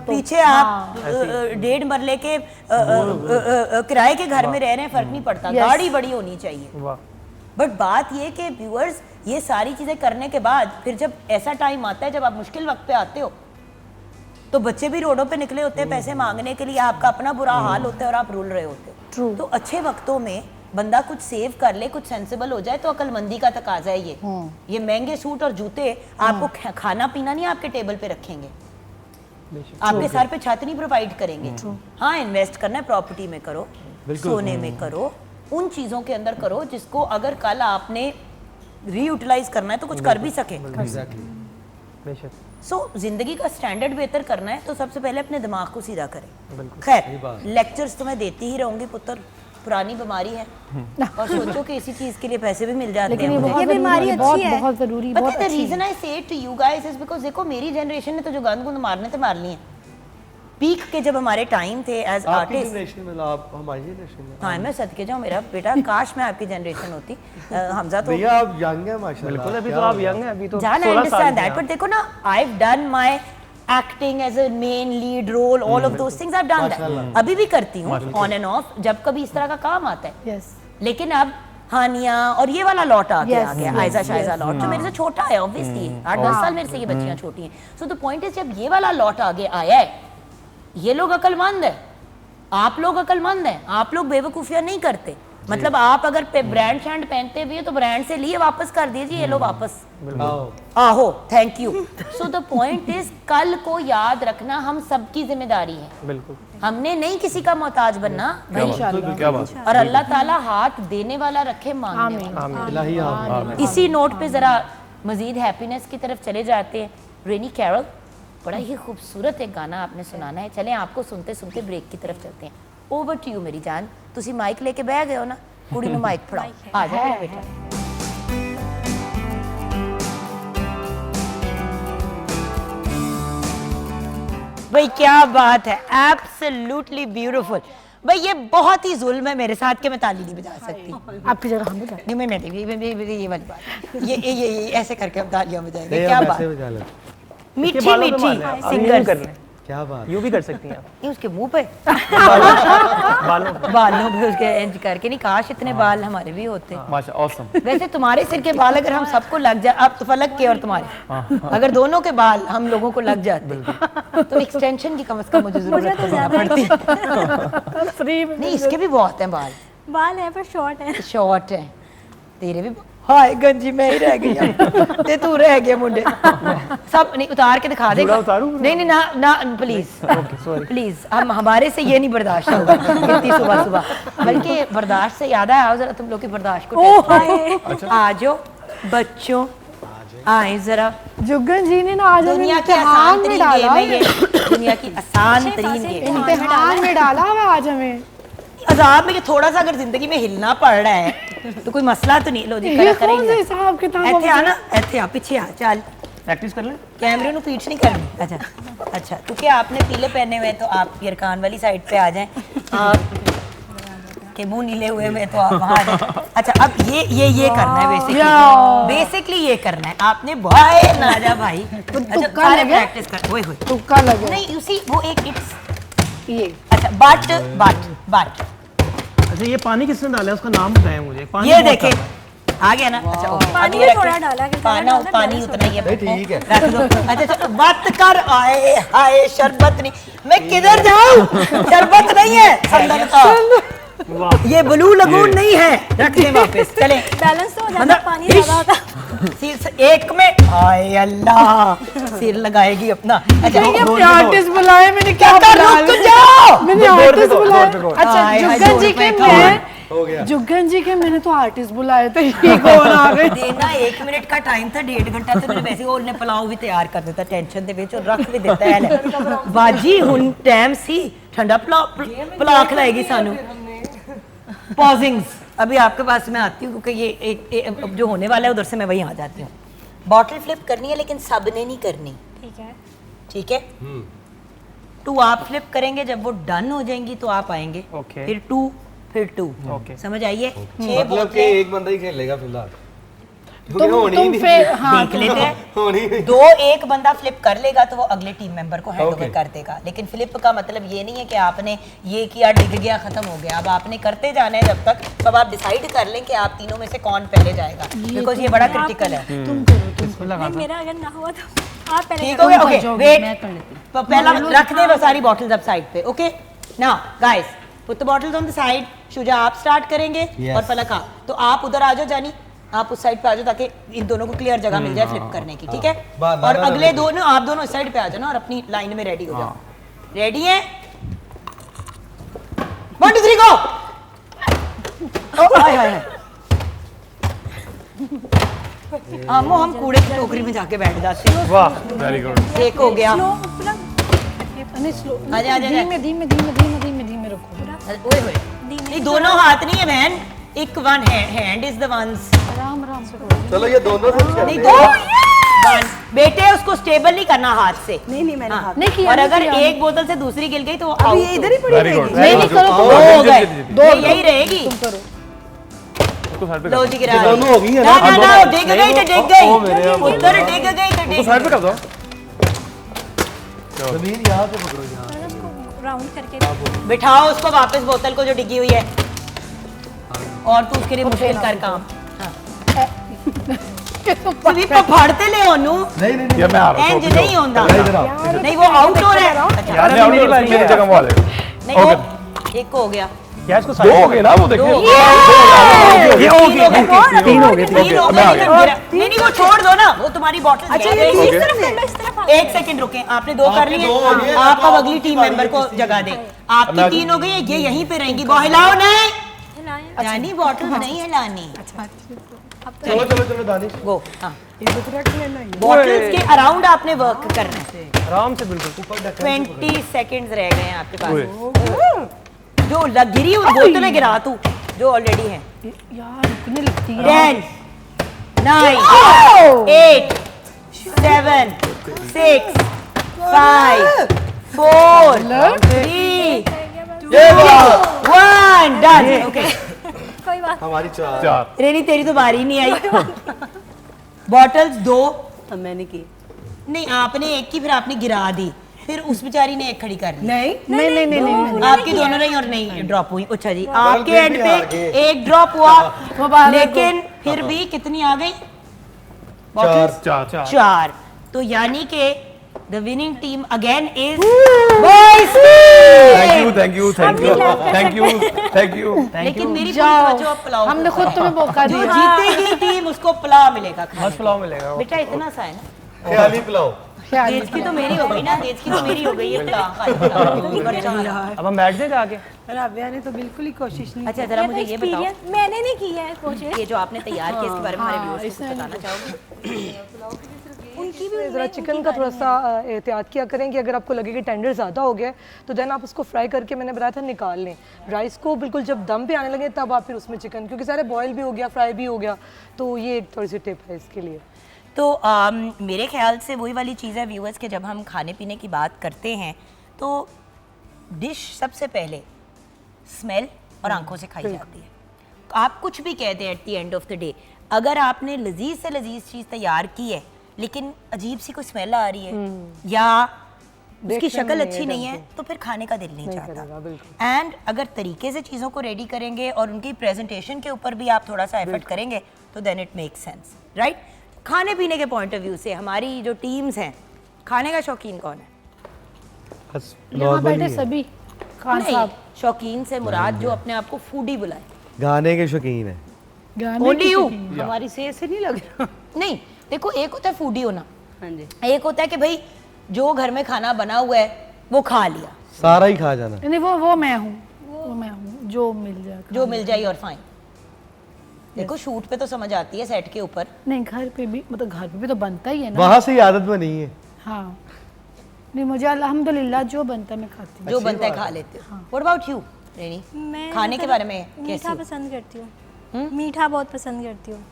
पीछे आप 1.5 मरले के किराए के घर में रह रहे हैं, फर्क नहीं पड़ता, गाड़ी बड़ी होनी चाहिए। बट बात ये कि व्यूअर्स, ये सारी चीज़ें करने के बाद फिर जब ऐसा टाइम आता है, जब आप मुश्किल वक्त पे आते हो, तो बच्चे भी रोडों पे निकले होते हैं पैसे मांगने के लिए, आपका अपना बुरा हाल होता है और आप रुल रहे होते हो। तो अच्छे वक्तों में बंदा कुछ सेव कर ले, कुछ सेंसिबल हो जाए, तो अक्लमंदी का तकाजा है ये महंगे सूट और जूते आपको खाना पीना नहीं आपके टेबल पे रखेंगे, आपके सर पे छत नहीं प्रोवाइड करेंगे। हाँ, इन्वेस्ट करना है, प्रॉपर्टी में करो, सोने में करो, उन चीज़ों के अंदर करो जिसको अगर कल आपने रीयूटिलाइज करना है तो कुछ कर भी सके। सो जिंदगी का स्टैंडर्ड बेहतर करना है तो सबसे पहले अपने दिमाग को सीधा करें। खैर, लेक्चर्स तो मैं देती ही रहूंगी पुत्र, पुरानी बीमारी है और सोचो कि इसी चीज के लिए पैसे भी मिल जाते लेकिन हैं ये मुझे। बहुत ये बीमारी ज़रूरी है, अच्छी है। बहुत ज़रूरी, पता बहुत है अच्छी reason I say to you guys is because देखो मेरी जनरेशन ने तो जो गंद गुंद मारने थे मार लिए पीक के जब हमारे टाइम थे एज आपकी आर्टिस्ट। जनरेशन में आप हमारी जनरेशन में हाँ मैं सदके जाऊँ मेरा बेटा, काश मैं आपकी जनरेशन होती। हमजा तो भैया आप यंग हैं माशाल्लाह। बिल्कुल, अभी क्या तो आप हो गया? यंग हैं, अभी तो जान आई 16 साल अंडरस्टैंड के दैट, हैं बट देखो ना I have done my acting as a main lead role, all of those things I have done that, अभी भी करती हूँ ऑन एंड ऑफ जब कभी इस तरह का काम आता है। यस लेकिन अब हानिया और ये वाला लॉट आ Yes, गया, yes, Aiza Shaija yes. Lot जो मेरे से छोटा है ऑब्वियसली, 8-10 साल मेरे से ये बच्चियां छोटी हैं। सो द पॉइंट इज जब ये वाला लॉट आगे आया है, ये लोग अक्लमंद है, आप लोग अक्लमंद हैं, आप लोग बेवकूफियां नहीं करते। मतलब आप अगर ब्रांड शैंड पहनते भी हो तो ब्रांड से लिए वापस कर दीजिए, ये लो वापस आओ। आहो, thank you. So the point is कल को याद रखना हम सबकी जिम्मेदारी है, बिल्कुल। हमने नहीं किसी का मोहताज बनना भाई, क्या बात और अल्लाह ताला हाथ देने वाला रखे मांगने वाला। इलाही आप इसी नोट पे जरा मजीद हैप्पीनेस की तरफ चले जाते हैं। रेनी कैरल, बड़ा ही खूबसूरत एक गाना आपने सुनाना है, चलें आपको सुनते सुनते ब्रेक की तरफ चलते हैं। ओवर टू यू मेरी जान, तुसी माइक लेके बह गए हो ना, कुड़ी नु माइक फड़ाओ, आ जाओ मेरा बेटा। भाई क्या बात है, एब्सोल्युटली ब्यूटीफुल। भाई ये बहुत ही जुल्म है मेरे साथ कि मैं ताली नहीं बजा सकती। आपकी जगह हम बजाएं। नहीं मैं ये वाली बात, ये ऐसे करके हम तालियां बजाएंगे, नहीं, क्या हम बात, ऐसे बजा लें। मीठी के बालों पे मीठी मारना है, अब यूं सिंगर्स। करना है, क्या बात। यूं भी कर सकती हैं आप ये उसके मुंह पे बालों पे। बालों पे उसके इंज करके, नहीं काश इतने बाल हमारे भी होते। माशा ऑसम। वैसे तुम्हारे सिर के बाल अगर हम सबको लग जाए, अब तो फलक के और तुम्हारे अगर दोनों के बाल हम लोगों को लग जाते तो एक्सटेंशन की कम से कम मुझे जरूरत तो करना ज्यादा पड़ती। फ्री में नहीं इसके भी बहुत हैं बाल, बाल है पर शॉर्ट है। शॉर्ट है तेरे भी। हाय गंजी मैं ही रह गई अब। ते तू रह गया मुंडे सब नहीं उतार के दिखा दे। पूरा उतारूं? नहीं नहीं ना ना प्लीज प्लीज, हम हमारे से ये नहीं बर्दाश्त होगा इतनी सुबह सुबह। बल्कि बर्दाश्त से याद आया, आओ जरा तुम लोग की बर्दाश्त को टेस्ट करें। आ जाओ बच्चों, आए जरा। जुग्गन जी ने ना आज हमें दुनिया की इम्तिहान आसान में तरीन डाला गेम है ये, दुनिया की आसान तरीन गेम। इम्तिहान में डाला हुआ आज हमें। अजाब में कि थोड़ा सा अगर जिंदगी में हिलना पड़ रहा है तो कोई मसला तो नहीं। लो जी ये करा कौन सा करेंगे। हिसाब किताब ਇੱਥੇ ਆ ਨਾ, ਇੱਥੇ आ पीछे आ चल। प्रैक्टिस कर लें। कैमरे नु पीठ नहीं करनी। अच्छा क्योंकि आपने पीले पहने हुए तो आप यरकान वाली साइड पे आ जाएं, के मुंह नीले हुए में तो आप वहाँ आ जाएं। अच्छा अब ये करना है बेसिकली ये करना है आपने। भाई ना जा भाई, अच्छा तुक्का सारे लगे? प्रैक्टिस कर। ओए होए तुक्का लगे नहीं उसी वो एक इट्स ये। अच्छा बट अच्छा ये पानी किसने डाला है, उसका नाम बताएं मुझे। पानी ये बहुत देखे था। आ गया ना। अच्छा ओके, पानी अब भी ये रख थोड़ा ले। डाला, अगर पाना ज्यादा डाला, पानी बैलेंस उतना ही है। ठीक है। रख दो। अच्छा बात कर। आए हाय शरबत नहीं, मैं किधर जाऊं? शरबत नहीं है अंदर का, ये ब्लू लगून नहीं है। रख दे वापस, चले। बैलेंस तो हो जाता, मतलब पानी ज्यादा होता। सिर से एक में हाय अल्लाह सिर लगाएगी अपना। अच्छा ये आर्टिस्ट बुलाए मैंने, क्या क्या बुला रुक जाओ। मैंने आर्टिस्ट बुलाए। अच्छा हाय, हाय, जुग्गन जी जोर के में मैं हो गया। जुग्गन जी के मैंने तो आर्टिस्ट बुलाए थे, ये कौन आ गए? देना 1 मिनट का टाइम था, 1.5 घंटा तो मैंने वैसे और ने पुलाव भी तैयार कर देता टेंशन दे विच और रख भी देता है। बाजी हुन टाइम सी ठंडा पुलाव खिलाएगी सानू। पॉजिंग्स अभी आपके पास मैं आती हूँ क्योंकि ये एक जो होने वाला है उधर से मैं वहीं आ जाती हूँ। बॉटल फ्लिप करनी है लेकिन सबने नहीं करनी, ठीक है। ठीक है। 2 आप फ्लिप करेंगे, जब वो डन हो जाएंगी तो आप आएंगे। Okay. फिर 2 फिर 2 Okay. समझ आइए। 6 मतलब कि बोतलें एक बंदा ही खेलेगा फिलहाल। क्योंकि होनी ही तुम नहीं फिर थी। हाँ देख लेते हैं। होनी नहीं। 2 एक बंदा फ्लिप कर लेगा तो वो अगले टीम मेंबर को हैंड ओवर Okay. कर देगा। लेकिन फ्लिप का मतलब ये नहीं है कि आपने ये किया डिग गया खत्म हो गया। अब आपने करते जाना है जब तक तब आप डिसाइड कर लें कि आप तीनों में से कौन पहले जाएगा, बिकॉज ये बड़ा क्रिटिकल है। नहीं, मेरा अगर ना हुआ तो आप पहले ठीक हो गया? ओके वेट, पहला रख दे वो सारी बॉटल्स अब साइड पे। Okay now guys put the bottles on the side. Shuja आप स्टार्ट करेंगे Yes. और फलक आप, तो आप उधर आ जाओ जानी, आप उस साइड पे आ जाओ ताकि इन दोनों को क्लियर जगह मिल जाए फ्लिप करने की, ठीक है। बात- और बात- अगले बात- दोनों आप दोनों इस साइड पे आ जाओ ना और अपनी लाइन में रेडी हो जाओ। रेडी हैं? 1 2 3 गो। हाय हाय हाय आमो हम कूड़े की टोकरी में जाके बैठ जाते हैं। वाह वेरी गुड। एक हो गया। नहीं स्लो आजा, आजा, आजा। धीमे धीमे धीमे धीमे धीमे धीमे रखो। ओए होए नहीं दोनों हाथ नहीं है बहन, एक one hand is the ones. Ram Ram से चलो ये दोनों से नहीं दो वन बेटे, उसको स्टेबल नहीं करना हाथ से। नहीं नहीं मैंने हाथ नहीं किया और नहीं अगर किया। एक बोतल से दूसरी गिर गई तो अभी ये इधर ही पड़ी वेरी रहेगी। गुड नहीं नहीं करो दो तुम हो गए, जी। दो यही रहेगी। तुम करो। उसको साइड पे लो कर जी गिरा ये दोनों दी। हो गई है ना ना? ना ना डिग गई तो डिग गई, ओ मेरे यार। पुत्र डिग गई तो दो डिग साइड पे कर दो। जमीन यहाँ से पकड़ो यहाँ। राउंड करके बिठाओ उसको वापस बोतल को जो डिगी हुई है, और तू उसके लिए मुश्किल कर काम। भी फाड़ते ले ओनू नहीं नहीं नहीं ये मैं आ रहा हूँ इंज नहीं होता, इधर आओ। नहीं वो आउट हो रहा है। अच्छा, यार मैं मेरी बारी मेरी है। जगह वो ले नहीं वो एक हो गया, यार इसको दो साइड हो गए ना वो दो देखिए हो गया, ये हो तीन हो गए, तीन हो गए तीन हो मैं आ गए, गया। लेकिन गिरा- नहीं नहीं वो छोड़ दो ना, वो तुम्हारी बॉटल अच्छा गिर ये गई। इस तरफ करना, इस तरफ आ एक सेकंड रुके, आपने दो कर आपके लिए, दो हो गए, आप अब अब अगली आपकी टीम बारी मेंबर है को किसी जगा की। दे। आपकी तीन हो गई, ये यहीं पे रहेंगी, हिलाओ नहीं, हिलाएं। यानी बॉटल नहीं हिलानी। चलो चलो चलो दानिश। गो हाँ, लेना ही बॉटल्स के अराउंड आपने वर्क करना है। आराम से बिल्कुल। ऊपर ढक्कन। 20 सेकंड्स रह गए हैं आपके पास। जो गिरी हुई बोतलें गिरा तू जो ऑलरेडी है। यार रुकने लगती है। 10 9 8 7 6 5 4 3 1 डन। ओके कोई बात हमारी चार। चार रेनी तेरी तो बारी नहीं आई। बॉटल्स दो मैंने की नहीं, आपने एक की फिर आपने गिरा दी, फिर उस बेचारी ने एक खड़ी कर ली। नहीं नहीं नहीं नहीं नहीं आपकी दोनों नहीं और नहीं ड्रॉप हुई। अच्छा जी आपके फिर एंड भी हार पे गए। एक ड्रॉप हुआ, वो बाहर लेकिन फिर भी कितनी आ गई? चार। बॉटल्स चार चार। तो यानी कि the winning team again is boys. Thank you thank you thank you thank you thank you. लेकिन मेरी जाओ, पूरी तवज्जो अब पुलाव पे हमने खुद तुम्हें मौका जो दिया। जीतेगी टीम उसको पुलाव मिलेगा खाने बस पुलाव मिलेगा को। बेटा इतना सा है ना, ख्याली पिलाओ। देश की तो मेरी हो गई ना, देश की तो मेरी हो गई है पुलाव खाने। अब हम बैठ जाए आगे। राबिया ने तो बिल्कुल ही कोशिश नहीं अच्छा जरा मुझे ये बताओ, मैंने नहीं की है कोशिश। ये जो आपने तैयार किया इसके बारे में हमारे व्यूअर्स को कुछ बताना चाहोगे? उनकी भी ज़रा चिकन का थोड़ा सा एहतियात किया करें कि अगर आपको लगे कि टेंडर ज़्यादा हो गया है, तो देन आप उसको फ्राई करके, मैंने बताया था, निकाल लें। राइस को बिल्कुल जब दम पे आने लगे तब आप फिर उसमें चिकन, क्योंकि सारे बॉयल भी हो गया, फ्राई भी हो गया, तो ये एक थोड़ी सी टिप है इसके लिए। तो मेरे ख्याल से वही वाली चीज़ है व्यूअर्स के, जब हम खाने पीने की बात करते हैं तो डिश सबसे पहले स्मेल और आंखों से खाई जाती है। आप कुछ भी कहते हैं at the end of the day, अगर आपने लजीज से लजीज चीज़ तैयार की है लेकिन अजीब सी कोई स्मेल आ रही है या उसकी शक्ल अच्छी नहीं है, तो फिर खाने का दिल नहीं चाहता। एंड अगर तरीके से चीज़ों को रेडी करेंगे और उनकी प्रेजेंटेशन के ऊपर भी आप थोड़ा सा एफर्ट करेंगे तो then it makes sense, right. खाने पीने के पॉइंट ऑफ व्यू से हमारी जो टीम्स हैं, खाने का शौकीन कौन है? बस यहाँ नॉर्मल बैठे ही है। सभी खान नहीं, साहब शौकीन से मुराद जो अपने आप को फूडी बुलाए। गाने के शौकीन है। गाने ओनली की यू। शौकीन। हमारी सेहत से नहीं लग रहा। नहीं देखो, एक होता है फूडी होना, हाँ जी एक होता है कि भाई जो घर में खाना बना हुआ है वो खा लिया, सारा ही खा जाना। नहीं वो मैं हूँ, वो मैं हूँ, जो मिल जाए जो मिल जाए और फाइन। देखो शूट पे तो समझ आती है, सेट के ऊपर नहीं घर पे भी, मतलब घर पे भी तो बनता ही है ना। वहां से ही आदत बनी है। हाँ नहीं, मुझे अल्हम्दुलिल्लाह जो बनता है मैं खाती हूँ। जो बनता है खा लेते हो। व्हाट अबाउट यू रेनी? मैं खाने के बारे में कैसी मीठा हो? पसंद करती हूँ, मीठा बहुत पसंद करती हूँ,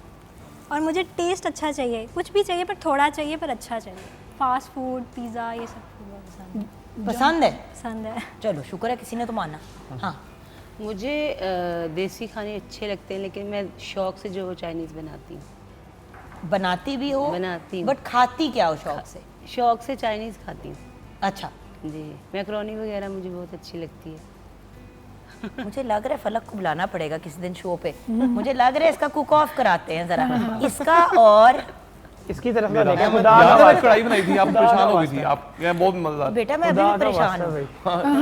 और मुझे टेस्ट अच्छा चाहिए, कुछ भी चाहिए पर थोड़ा चाहिए पर अच्छा चाहिए। फास्ट फूड, पिज़्ज़ा, ये सब बहुत पसंद है? पसंद है। चलो शुक्र है किसी ने तो माना। हाँ मुझे देसी खाने अच्छे लगते हैं, लेकिन मैं शौक से जो चाइनीज़ बनाती हूँ। बनाती भी हो? बनाती हूँ। बट खाती क्या हो शौक से? शौक से चाइनीज़ खाती हूँ अच्छा, जी। मैकरोनी वगैरह मुझे बहुत अच्छी लगती है। मुझे लग रहा है फलक को बुलाना पड़ेगा किसी दिन शो पे। मुझे लग रहा है इसका कुक ऑफ कराते हैं जरा इसका, और इसकी तरफ ना देखें, खुदा याद का है कढ़ाई बनाई थी, आप परेशान हो गई थी, आप ये बहुत मजेदार। बेटा मैं अभी भी परेशान हूँ,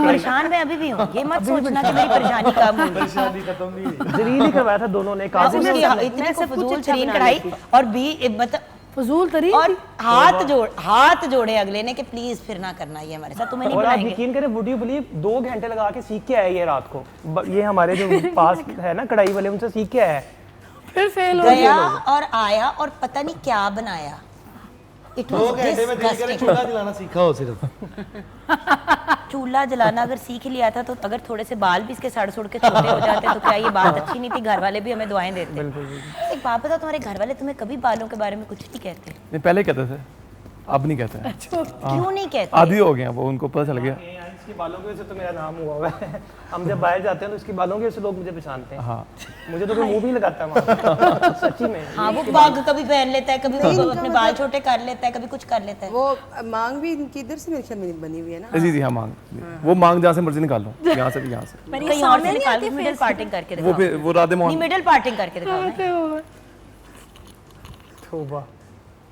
परेशान मैं अभी भी हूँ, ये मत सोचना कि मेरी परेशानी कम हुई। परेशानी खत्म नहीं हुई। जलील ही करवाया था दोनों ने काबू में। उसकी इतने से फजूल तरीन कढ़ाई, और भी मतलब फजूल तरीन और हाथ जोड़े अगले ने कि प्लीज फिर ना करना ये हमारे साथ, तुम्हें नहीं और आप बनाएंगे। यकीन करें, वुड यू बिलीव 2 घंटे लगा के सीख के आए ये रात को। ये हमारे जो पास है ना कढ़ाई वाले, उनसे सीख के आया है। फिर फेल हो गया और आया और पता नहीं क्या बनाया। It 2 was घंटे में दिल करे disgusting. चूल्हा जलाना सीखा हो सिर्फ। चूल्हा जलाना अगर सीख लिया था तो अगर थोड़े से बाल भी इसके सड़ सुड़ के छोटे हो जाते तो क्या ये बात अच्छी नहीं थी? घर वाले भी हमें दुआएं देते। एक बात बता, तुम्हारे घर वाले तुम्हें कभी बालों के बारे में कुछ नहीं कहते? नहीं, पहले कहते थे, अब नहीं कहते हैं। क्यों नहीं कहते? आदी हो गए हैं वो, उनको पता चल गया। इसके बालों की वजह से तो मेरा नाम हुआ हुआ है। हम जब बाहर जाते हैं तो इसकी बालों की वजह से लोग मुझे पहचानते हैं। हाँ, मुझे तो कोई मुंह भी नहीं लगाता वहाँ। सच्ची में। हाँ, वो बाग कभी पहन लेता है, कभी वो अपने बाल छोटे कर लेता है, कभी कुछ कर लेता है। वो मांग भी इनकी इधर से मेरे ख्याल में बनी हुई है ना। जी हाँ, मांग वो मांग जहाँ से मर्जी निकाल लो, यहाँ से भी, यहाँ से। पर ये कहीं और सामने से नहीं निकाल आती के मिडिल face पार्टिंग करके वो दिखाओ। फिर वो राधे नहीं, मोहन, मिडिल पार्टिंग करके दिखाओ ना। तोबा।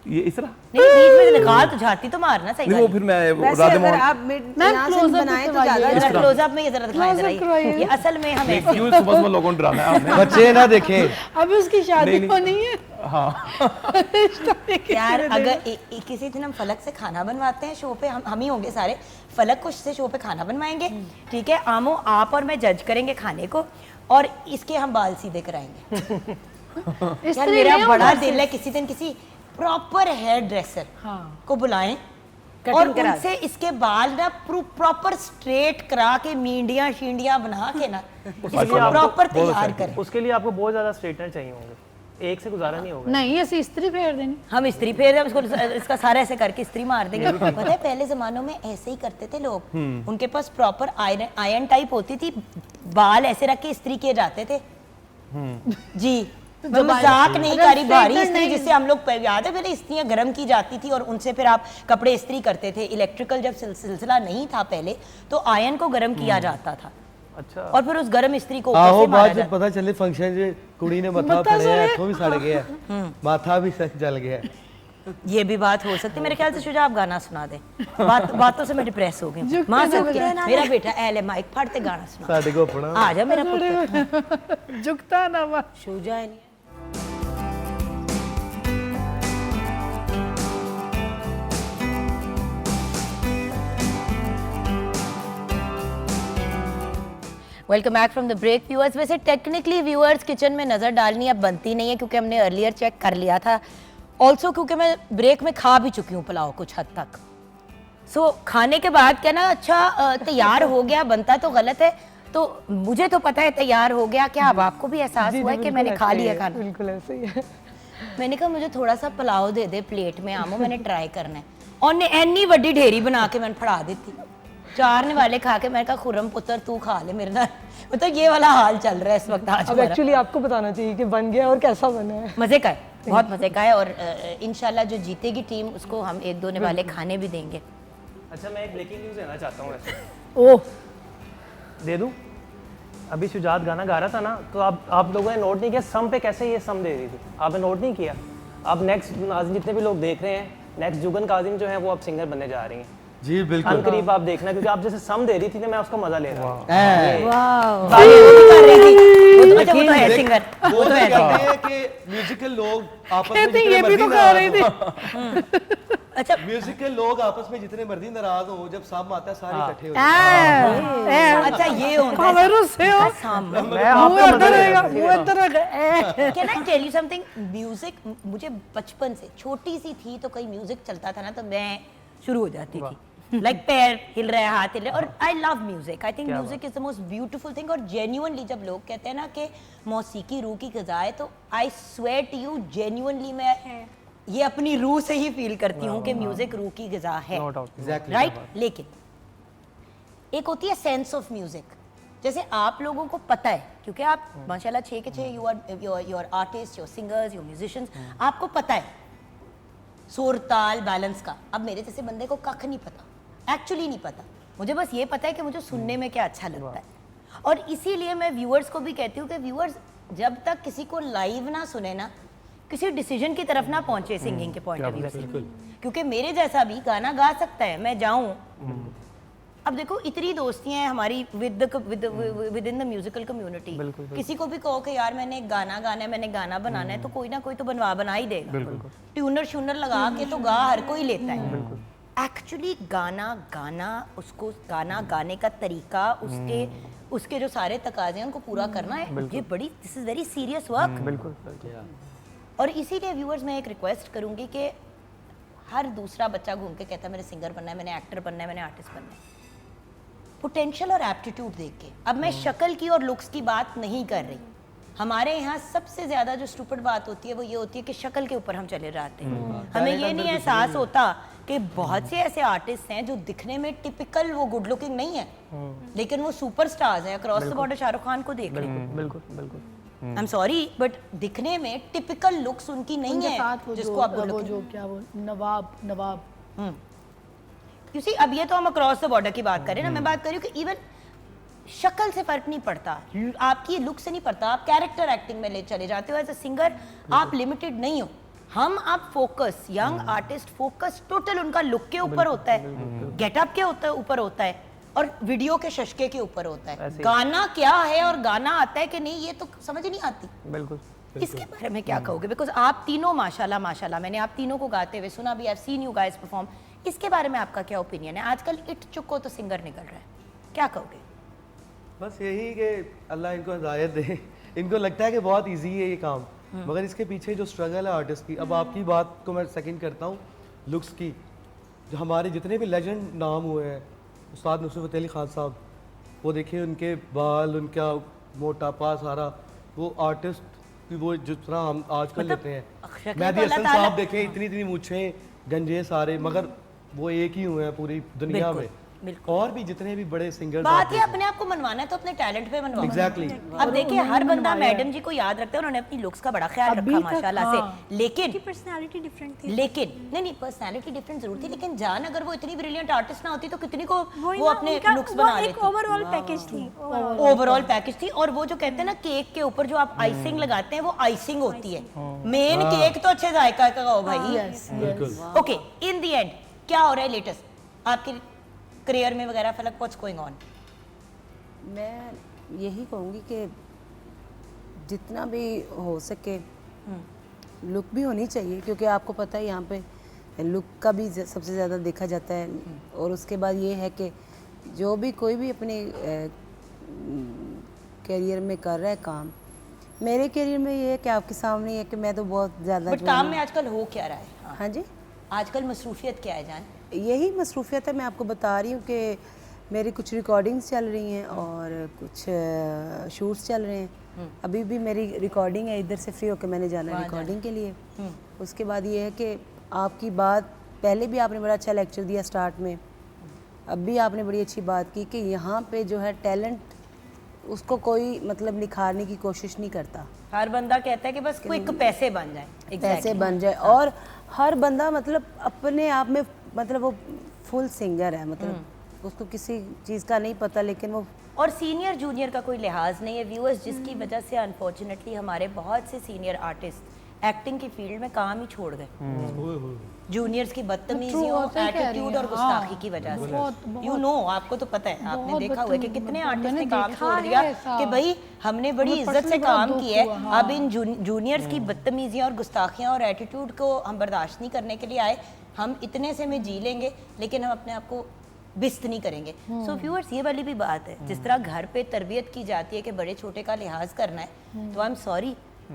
ये इस तरह नहीं, बीच में से निकाल तो झाती तो मारना सही। नहीं, वो फिर मैं वो वैसे राधे अगर मोहन आप यहाँ से बनाए तो ज़्यादा जरा क्लोजअप में ये जरा दिखाएं जरा ये असल में हम ऐसे क्यों सुबह सुबह लोगों को डराना है आपने? बच्चे ना देखें। अभी उसकी शादी नहीं। होनी है। हाँ, यार अगर किसी दिन हम फलक से खाना बनवाते हैं शो पे, हम ही होंगे सारे, फलक कुछ से शो पे खाना बनवाएंगे, ठीक है? आमो आप और मैं जज करेंगे खाने को और इसके हम बाल सीधे कराएंगे। यार मेरा बड़ा दिल है किसी दिन किसी प्रॉपर हेयर ड्रेसर को बुलाएं और उनसे इसके बाल ना प्रॉपर स्ट्रेट करा के मींडियां शींडियां बना के ना इसको प्रॉपर तैयार करें। उसके लिए आपको बहुत ज़्यादा स्ट्रेटनर चाहिए होंगे, एक से गुजारा नहीं होगा। नहीं, ऐसी इस्त्री फेर देनी। हम इस्त्री फेर इसको इसका सारा ऐसे करके इस्त्री मार देंगे। पता है पहले जमानों में ऐसे ही करते थे लोग, उनके पास प्रॉपर आयरन टाइप होती थी, बाल ऐसे रख के इस्त्री किए जाते थे। जी, जो मजाक नहीं करी, भारी इस्त्री जिससे हम लोग याद है पहले इस्त्रियां गर्म की जाती थी और उनसे फिर आप कपड़े इस्त्री करते थे। इलेक्ट्रिकल जब सिलसिला नहीं था पहले तो आयरन को गर्म किया जाता था। अच्छा। और फिर उस गर्म इस्त्री को ऊपर आहो से मारा बाद जाता। पता चले फंक्शन जे कुड़ी ने मथा फड़े है, तो भी सड़ गया, माथा भी जल गया। ये भी बात हो सकती है। मेरे ख्याल से शुजा आप गाना सुना दे। बातों से मैं डिप्रेस हो गई। मां से मेरा बेटा एले माइक फाड़ते गाना सुना। साडे को अपना आ जा मेरा पुत्र। झुकता ना वा। शुजा है नहीं। Welcome back from the break viewers. वैसे टेक्निकली व्यूअर्स किचन में नज़र डालनी अब बनती नहीं है क्योंकि हमने अर्लियर चेक कर लिया था, ऑल्सो क्योंकि मैं ब्रेक में खा भी चुकी हूँ पुलाव कुछ हद तक। सो खाने के बाद क्या ना, अच्छा तैयार हो गया, बनता तो गलत है, तो मुझे तो पता है तैयार हो गया, क्या अब आपको भी एहसास हुआ है कि मैंने खा लिया खाना? बिल्कुल ऐसे ही है। मैंने कहा मुझे थोड़ा सा पुलाव दे दे प्लेट में आमो, मैंने ट्राई करना है। और ने एनी बड़ी ढेरी बना के मैंने फड़ा दी थी। चारने वाले खा के मैंने कहा खुर्रम पुत्र तू खा ले मेरे ना। मतलब ये वाला हाल चल रहा है इस वक्त आज अब हमारा। एक्चुअली आपको बताना चाहिए कि बन गया और कैसा बना है। मजे का है, बहुत मजे का है। और इंशाल्लाह जो जीतेगी टीम उसको हम एक दो वाले खाने भी देंगे। अच्छा, मैं एक ब्रेकिंग न्यूज़ देना चाहता हूँ वैसे। ओह, दे दूँ? अभी शुजात गाना गा रहा था ना, तो आप लोगों ने नोट नहीं किया सम पे कैसे ये सम दे रही थी? आपने नोट नहीं किया? अब नेक्स्ट नाज़िम जितने भी लोग देख रहे हैं, नेक्स्ट जुगन काजिम जो है वो अब सिंगर बनने जा रही हैं। जी बिल्कुल। अनकरीब आप देखना, क्योंकि आप जैसे सम दे रही थी तो मैं उसका मजा ले रहा हूँ। वो तो है सिंगर, वो तो कहते हैं कि म्यूजिकल लोग आपस में जितने ये भी तो मर्जी खा रही थी। नाराज हो, अच्छा म्यूजिकल लोग आपस में जितने मर्जी नाराज हो, जब साम आता है सारे इकट्ठे हो जाते हैं। अच्छा ये होता है हमारे से हो। साम। मैं आपका मजा ले रहा हूँ। Can I tell you something? Music मुझे बचपन से, छोटी सी थी तो कहीं म्यूजिक चलता था ना तो मैं शुरू हो जाती थी। लाइक पैर हिल रहे हैं, हाथ हिल रहे हैं, और I love music. I think music is the most beautiful thing. और जेन्युइनली जब लोग कहते हैं ना कि मौसीकी रूह की ग़िज़ा है, तो I swear to you genuinely मैं ये अपनी रूह से ही फील करती हूँ कि म्यूजिक रूह की ग़िज़ा है, Exactly. राइट? लेकिन एक होती है सेंस ऑफ म्यूजिक। जैसे आप लोगों को पता है क्योंकि आप माशाल्लाह 6 के 6 you are artist, you are singers, you are musicians, आपको पता है सुर ताल बैलेंस का। अब मेरे जैसे बंदे को कख नहीं पता, एक्चुअली नहीं पता। मुझे बस ये पता है कि मुझे सुनने में क्या अच्छा लगता है। और इसीलिए मैं व्यूअर्स को भी कहती हूँ कि व्यूअर्स जब तक किसी को लाइव ना सुने ना, किसी डिसीजन की तरफ ना पहुंचे सिंगिंग के पॉइंट ऑफ व्यू से। क्योंकि मेरे जैसा भी गाना गा सकता है, मैं जाऊं। अब देखो इतनी दोस्तियां हैं हमारी with in the musical community. किसी को भी कहो कि यार मैंने एक गाना गाना है, मैंने गाना बनाना है, तो कोई ना कोई तो बना ही देगा। ट्यूनर श्यूनर लगा के तो गा हर कोई लेता है। एक्चुअली गाना उसको गाना गाने का तरीका, उसके जो सारे तकाजे हैं उनको पूरा करना है। ये बड़ी this is very serious work. बिल्कुल। और इसीलिए व्यूअर्स मैं एक रिक्वेस्ट करूंगी कि हर दूसरा बच्चा घूम के कहता है मैंने सिंगर बनना है, मैंने एक्टर बनना है, मैंने आर्टिस्ट बनना है। पोटेंशियल और एप्टीट्यूड देख के। अब मैं शक्ल की और लुक्स की बात नहीं कर रही। हमारे यहाँ सबसे ज्यादा जो स्टूपिड बात होती है वो ये होती है कि शक्ल के ऊपर हम चले जाते हैं। हमें ये नहीं एहसास होता कि बहुत से ऐसे आर्टिस्ट हैं जो दिखने में टिपिकल वो गुड लुकिंग नहीं है, लेकिन वो सुपरस्टार्स हैं। Across the border Shahrukh Khan को देख लें, बिल्कुल बिल्कुल। आई एम सॉरी बट दिखने में टिपिकल लुक्स उनकी नहीं उनके है साथ वो जिसको जो आप वो good जो क्या वो नवाब You see, अब ये तो हम अक्रॉस द बॉर्डर की बात करें ना, मैं बात कर रही हूँ कि इवन शक्ल से फर्क नहीं पड़ता, आपकी लुक से नहीं पड़ता, आप कैरेक्टर एक्टिंग में ले चले जाते हो। एज अ सिंगर आप लिमिटेड नहीं हो। हम आप focus, young artist focus total उनका लुक के ऊपर होता है, गेटअप के ऊपर होता है और वीडियो के शशके के ऊपर होता है। गाना क्या है और गाना आता है कि नहीं ये तो समझ नहीं आती। बिल्कुल। इसके बारे में क्या कहोगे? बिकॉज आप तीनों माशाल्लाह माशाल्लाह, मैंने आप तीनों को गाते हुए सुना भी, I have seen you guys perform. इसके बारे में आपका क्या ओपिनियन है? आजकल इट चुको तो सिंगर निकल रहा है, क्या कहोगे? बस यही कि अल्लाह इनको हिदायत दे। इनको लगता है कि बहुत इजी है ये काम, मगर इसके पीछे जो स्ट्रगल है आर्टिस्ट की। अब आपकी बात को मैं सेकंड करता हूँ लुक्स की। जो हमारे जितने भी लेजेंड नाम हुए हैं, उस्ताद नुसरत फ़तेह अली खान साहब, वो देखिए उनके बाल, उनका मोटापा सारा, वो आर्टिस्ट की वो जिस तरह हम आजकल लेते हैं। मेहदी हसन साहब देखें, इतनी इतनी मूछें, गंजे सारे, मगर वो एक ही हुए हैं पूरी दुनिया में। और भी जितने भी बड़े सिंगर्स, बात ये अपने आप को मनवाना है तो अपने टैलेंट पे मनवाना। एग्जैक्टली। अब देखिए हर बंदा मैडम जी को याद रखता है, उन्होंने अपनी लुक्स का बड़ा ख्याल रखा माशाल्लाह से, लेकिन पर्सनालिटी डिफरेंट थी। लेकिन नहीं पर्सनालिटी डिफरेंट जरूर थी, लेकिन जान अगर वो इतनी ब्रिलियंट आर्टिस्ट ना होती तो कितनी को वो अपने लुक्स बना लेती। ओवरऑल पैकेज थी, ओवरऑल पैकेज थी। और वो जो कहते हैं ना केक के ऊपर जो आप आइसिंग लगाते हैं वो आइसिंग होती है, मेन केक तो अच्छे जायका का हो भाई। ओके, इन द एंड क्या हो रहा है लेटेस्ट आपके करियर में वगैरह? फलक, व्हाट्स गोइंग ऑन? मैं यही कहूँगी कि जितना भी हो सके लुक भी होनी चाहिए, क्योंकि आपको पता है यहाँ पे लुक का भी सबसे ज़्यादा देखा जाता है। और उसके बाद ये है कि जो भी कोई भी अपने करियर में कर रहा है काम, मेरे करियर में ये है कि आपके सामने है कि मैं तो बहुत ज़्यादा बट काम में आजकल हो क्या रहा है? हाँ जी, आजकल मसरूफियत क्या है जान? यही मसरूफियत है। मैं आपको बता रही हूँ कि मेरी कुछ रिकॉर्डिंग्स चल रही हैं और कुछ शूट्स चल रहे हैं। अभी भी मेरी रिकॉर्डिंग है, इधर से फ्री होकर मैंने जाना है रिकॉर्डिंग के लिए। उसके बाद ये है कि आपकी बात, पहले भी आपने बड़ा अच्छा लेक्चर दिया स्टार्ट में, अब भी आपने बड़ी अच्छी बात की कि यहाँ पे जो है टैलेंट, उसको कोई मतलब निखारने की कोशिश नहीं करता। हर बंदा कहता है कि बस क्विक पैसे बन जाए, पैसे बन जाए। और हर बंदा मतलब अपने आप में मतलब वो फुल सिंगर है, मतलब उसको किसी चीज़ का नहीं पता, लेकिन वो और सीनियर जूनियर का कोई लिहाज नहीं है व्यूअर्स, जिसकी वजह से अनफॉर्चुनेटली हमारे बहुत से सीनियर आर्टिस्ट एक्टिंग की फील्ड में काम ही छोड़ गए, जूनियर्स की बदतमीजियों, एटीट्यूड और गुस्ताखी की वजह से। यू नो, आपको तो पता है, आपने देखा हुआ है कि कितने आर्टिस्ट ने काम छोड़ दिया कि भाई हमने बड़ी इज्जत से काम किया है, अब इन जूनियर्स की बदतमीजियां और गुस्ताखियां और एटीट्यूड को हम बर्दाश्त नहीं करने के लिए आए। हम इतने से में जी लेंगे लेकिन हम अपने आप को बिस्त नहीं करेंगे। सो व्यूअर्स, ये वाली भी बात है, जिस तरह घर पे तरबियत की जाती है कि बड़े छोटे का लिहाज करना है, तो आई एम सॉरी,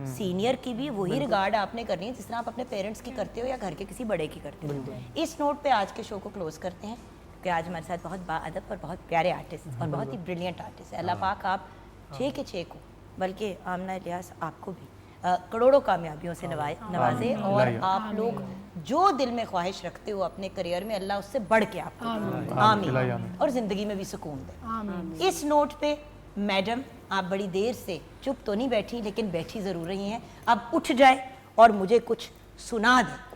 सीनियर की भी वही रिगार्ड आपने करनी है जिस तरह आप अपने पेरेंट्स की करते हो या घर के किसी बड़े की करते हो। इस नोट पे आज के शो को क्लोज करते हैं कि आज हमारे साथ बहुत बाअदब और बहुत प्यारे आर्टिस्ट और बहुत ही ब्रिलियंट आर्टिस्ट है। अल्लाह पाक आप 6 के 6 को, बल्कि आमना इलियास आपको भी करोड़ों कामयाबियों से नवाजे और आप लोग जो दिल में ख्वाहिश रखते हो अपने करियर में, अल्लाह उससे बढ़ के आपको आमीन, और ज़िंदगी में भी सुकून दे। इस नोट पे मैडम, आप बड़ी देर से चुप तो नहीं बैठी, लेकिन बैठी ज़रूर रही हैं। अब उठ जाए और मुझे कुछ सुना दें।